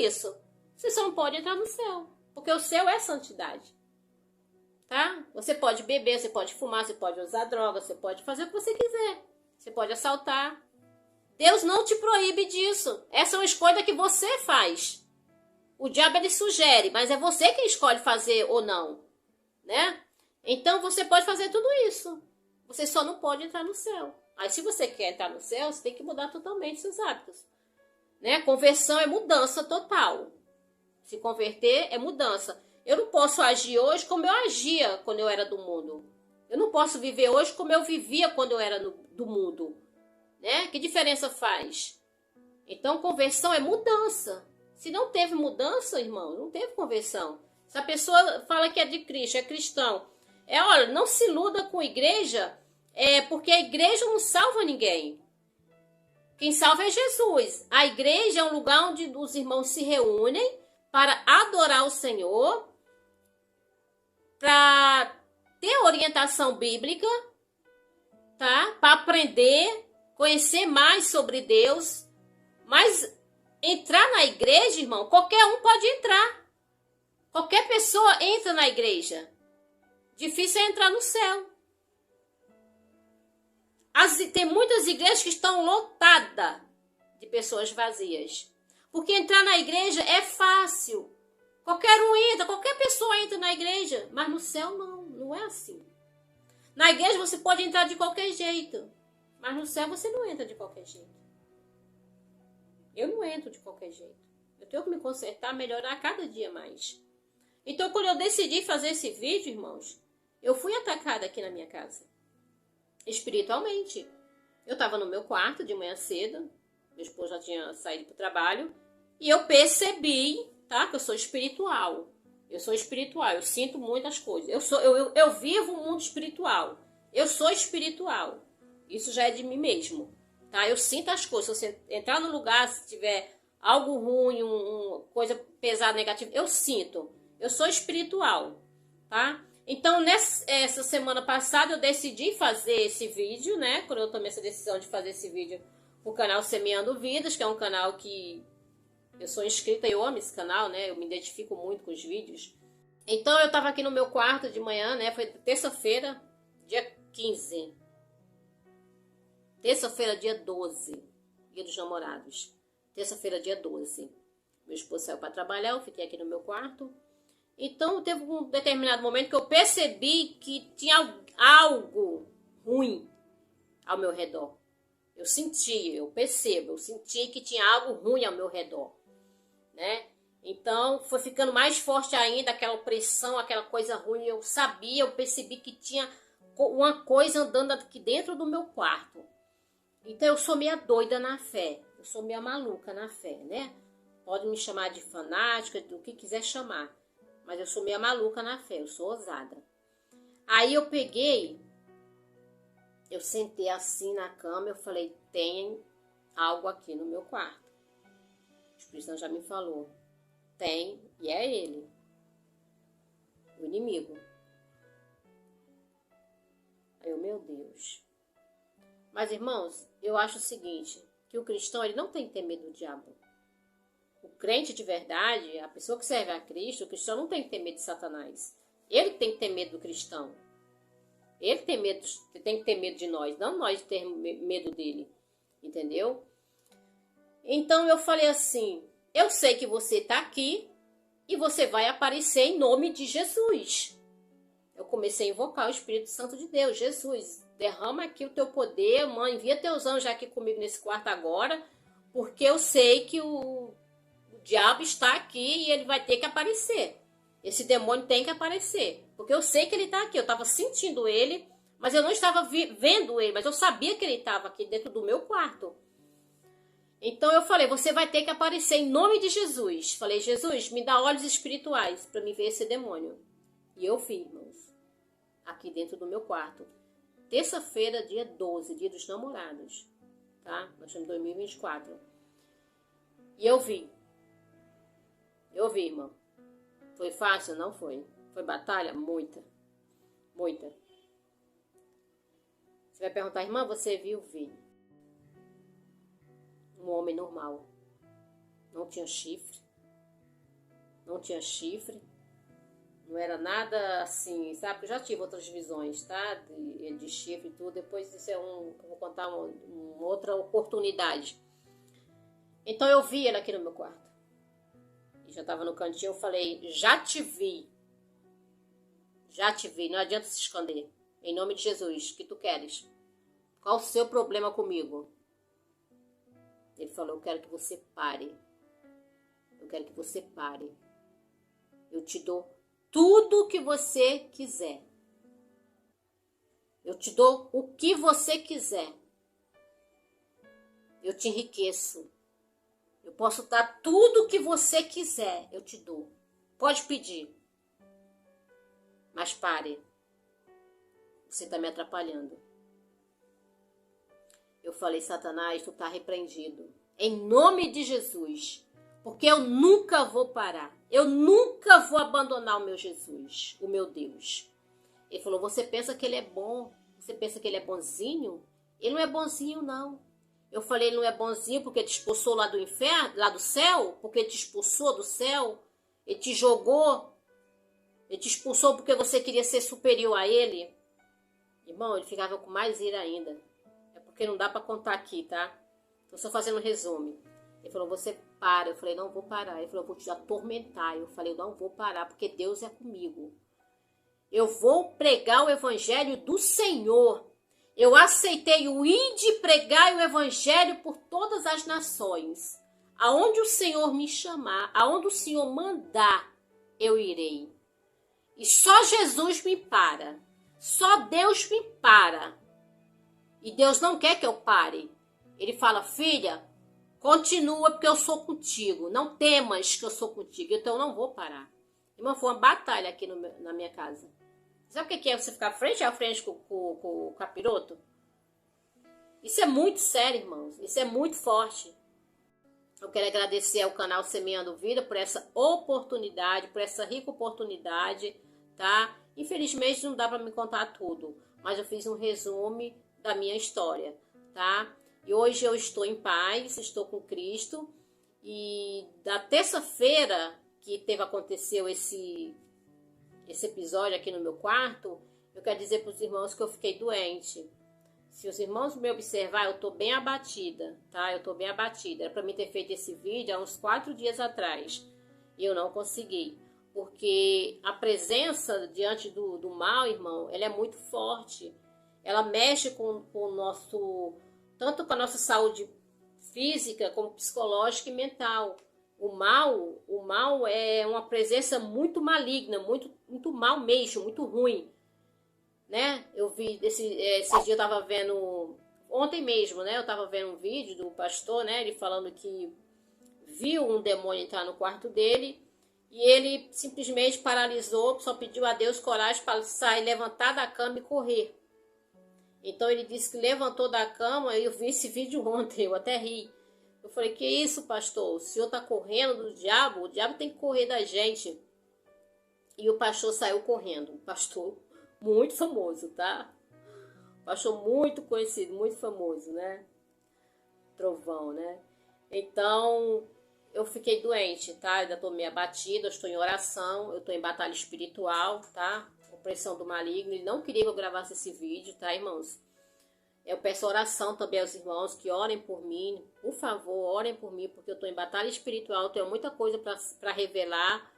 isso. Você só não pode entrar no céu, porque o céu é santidade. Tá? Você pode beber, você pode fumar, você pode usar droga, você pode fazer o que você quiser. Você pode assaltar. Deus não te proíbe disso. Essa é uma escolha que você faz. O diabo, ele sugere, mas é você quem escolhe fazer ou não, né? Então você pode fazer tudo isso. Você só não pode entrar no céu. Aí se você quer entrar no céu, você tem que mudar totalmente seus hábitos, né? Conversão é mudança total. Se converter é mudança. Eu não posso agir hoje como eu agia quando eu era do mundo. Eu não posso viver hoje como eu vivia quando eu era do mundo, né? Que diferença faz? Então, conversão é mudança. Se não teve mudança, irmão, não teve conversão. Se a pessoa fala que é de Cristo, é cristão, olha, não se iluda com a igreja, porque a igreja não salva ninguém. Quem salva é Jesus. A igreja é um lugar onde os irmãos se reúnem para adorar o Senhor, para ter orientação bíblica, tá? Para aprender, conhecer mais sobre Deus. Mas entrar na igreja, irmão, qualquer um pode entrar. Qualquer pessoa entra na igreja. Difícil é entrar no céu. Tem muitas igrejas que estão lotadas de pessoas vazias. Porque entrar na igreja é fácil. Qualquer um entra, qualquer pessoa entra na igreja. Mas no céu não é assim. Na igreja você pode entrar de qualquer jeito. Mas no céu você não entra de qualquer jeito. Eu não entro de qualquer jeito. Eu tenho que me consertar, melhorar a cada dia mais. Então, quando eu decidi fazer esse vídeo, irmãos, eu fui atacada aqui na minha casa. Espiritualmente. Eu estava no meu quarto de manhã cedo. Meu esposo já tinha saído para o trabalho. E eu percebi, tá? Que eu sou espiritual. Eu sou espiritual. Eu sinto muitas coisas. Eu vivo um mundo espiritual. Eu sou espiritual. Isso já é de mim mesmo. Tá? Eu sinto as coisas. Se você entrar no lugar, se tiver algo ruim, coisa pesada, negativa, eu sinto. Eu sou espiritual, tá? Então, essa semana passada, eu decidi fazer esse vídeo, né? Quando eu tomei essa decisão de fazer esse vídeo pro canal Semeando Vidas, que é um canal que eu sou inscrita e eu amo esse canal, né? Eu me identifico muito com os vídeos. Então, eu tava aqui no meu quarto de manhã, né? Foi terça-feira, dia 15. Terça-feira, dia 12. Dia dos Namorados. Terça-feira, dia 12. Meu esposo saiu para trabalhar, eu fiquei aqui no meu quarto. Então, teve um determinado momento que eu percebi que tinha algo ruim ao meu redor. Eu senti que tinha algo ruim ao meu redor, né? Então, foi ficando mais forte ainda aquela opressão, aquela coisa ruim. Eu percebi que tinha uma coisa andando aqui dentro do meu quarto. Então, eu sou meia doida na fé. Eu sou meia maluca na fé, né? Pode me chamar de fanática, do que quiser chamar. Mas eu sou meia maluca na fé, eu sou ousada. Aí eu sentei assim na cama, eu falei, tem algo aqui no meu quarto. O Espírito Santo já me falou. Tem, e é ele. O inimigo. Aí eu, meu Deus. Mas, irmãos, eu acho o seguinte, que o cristão, ele não tem que ter medo do diabo. O crente de verdade, a pessoa que serve a Cristo, o cristão não tem que ter medo de Satanás. Ele tem que ter medo do cristão. Ele tem medo, tem que ter medo de nós, não nós ter medo dele, entendeu? Então eu falei assim, eu sei que você está aqui e você vai aparecer em nome de Jesus. Eu comecei a invocar o Espírito Santo de Deus. Jesus, derrama aqui o teu poder, mãe, envia teus anjos aqui comigo nesse quarto agora, porque eu sei que o diabo está aqui e ele vai ter que aparecer. Esse demônio tem que aparecer, porque eu sei que ele está aqui. Eu estava sentindo ele, mas eu não estava vendo ele, mas eu sabia que ele estava aqui dentro do meu quarto. Então eu falei, você vai ter que aparecer em nome de Jesus. Falei, Jesus, me dá olhos espirituais para me ver esse demônio. E eu vi, irmãos, aqui dentro do meu quarto. Terça-feira, dia 12, dia dos namorados, tá? Nós estamos em 2024. E eu vi, irmão. Foi fácil? Não foi. Foi batalha? Muita. Muita. Você vai perguntar, irmã, você viu? Vi. Um homem normal. Não tinha chifre. Não tinha chifre. Não era nada assim, sabe? Eu já tive outras visões, tá? De chifre e tudo. Depois isso eu vou contar uma outra oportunidade. Então eu vi ele aqui no meu quarto. E já tava no cantinho, eu falei, já te vi. Já te vi, não adianta se esconder. Em nome de Jesus, o que tu queres? Qual o seu problema comigo? Ele falou, eu quero que você pare. Eu quero que você pare. Eu te dou tudo o que você quiser. Eu te dou o que você quiser. Eu te enriqueço. Eu posso dar tudo o que você quiser. Eu te dou. Pode pedir. Mas pare. Você está me atrapalhando. Eu falei, Satanás, tu está repreendido. Em nome de Jesus. Porque eu nunca vou parar. Eu nunca vou abandonar o meu Jesus, o meu Deus. Ele falou, você pensa que ele é bom? Você pensa que ele é bonzinho? Ele não é bonzinho, não. Eu falei, ele não é bonzinho porque te expulsou lá do inferno, lá do céu? Porque te expulsou do céu? Ele te jogou? Ele te expulsou porque você queria ser superior a ele? Irmão, ele ficava com mais ira ainda. É porque não dá para contar aqui, tá? Tô só fazendo um resumo. Ele falou, você para. Eu falei, não vou parar. Ele falou, eu vou te atormentar. Eu falei, não vou parar, porque Deus é comigo. Eu vou pregar o evangelho do Senhor. Eu aceitei o ir de pregar o evangelho por todas as nações. Aonde o Senhor me chamar, aonde o Senhor mandar, eu irei. E só Jesus me para. Só Deus me para. E Deus não quer que eu pare. Ele fala, filha, continua porque eu sou contigo. Não temas que eu sou contigo. Então eu não vou parar. Irmã, foi uma batalha aqui na minha casa. Sabe o que é você ficar frente a frente com o capiroto? Isso é muito sério, irmãos. Isso é muito forte. Eu quero agradecer ao canal Semeando Vida por essa oportunidade, por essa rica oportunidade, tá? Infelizmente não dá para me contar tudo, mas eu fiz um resumo da minha história, tá? E hoje eu estou em paz, estou com Cristo. E da terça-feira que aconteceu esse episódio aqui no meu quarto, eu quero dizer para os irmãos que eu fiquei doente. Se os irmãos me observar, eu tô bem abatida, tá? Eu tô bem abatida. Era para mim ter feito esse vídeo há uns 4 dias atrás. E eu não consegui. Porque a presença diante do mal, irmão, ela é muito forte. Ela mexe com o nosso... tanto com a nossa saúde física, como psicológica e mental. O mal é uma presença muito maligna, muito mal mesmo, muito ruim. Né? Eu vi, esses dias eu tava vendo, ontem mesmo, né? Eu tava vendo um vídeo do pastor, né? Ele falando que viu um demônio entrar no quarto dele e ele simplesmente paralisou, só pediu a Deus coragem para sair, levantar da cama e correr. Então ele disse que levantou da cama, eu vi esse vídeo ontem, eu até ri. Eu falei, que isso, pastor? O senhor tá correndo do diabo? O diabo tem que correr da gente. E o pastor saiu correndo, o pastor muito famoso, tá? Pastor muito conhecido, muito famoso, né? Trovão, né? Então, eu fiquei doente, tá? Ainda tô meio abatida, eu estou em oração, eu tô em batalha espiritual, tá? opressão do maligno. Ele não queria que eu gravasse esse vídeo, tá, irmãos? Eu peço oração também aos irmãos que orem por mim. Por favor, orem por mim, porque eu estou em batalha espiritual. Eu tenho muita coisa para revelar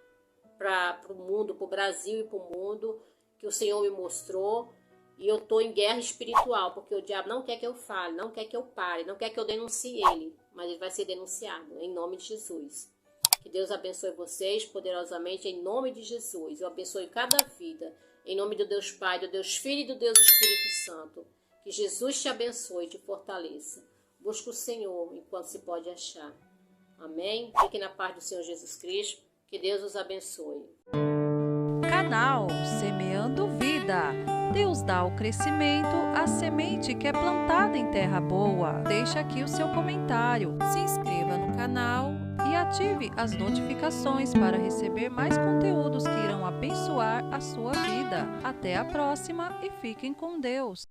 para o mundo, para o Brasil e para o mundo, que o Senhor me mostrou. E eu estou em guerra espiritual, porque o diabo não quer que eu fale, não quer que eu pare, não quer que eu denuncie ele. Mas ele vai ser denunciado, em nome de Jesus. Que Deus abençoe vocês poderosamente, em nome de Jesus. Eu abençoe cada vida, em nome do Deus Pai, do Deus Filho e do Deus Espírito Santo. Que Jesus te abençoe e te fortaleça. Busque o Senhor enquanto se pode achar. Amém? Fique na paz do Senhor Jesus Cristo. Que Deus os abençoe. Canal Semeando Vida. Deus dá o crescimento à semente que é plantada em terra boa. Deixa aqui o seu comentário, se inscreva no canal e ative as notificações para receber mais conteúdos que irão abençoar a sua vida. Até a próxima e fiquem com Deus.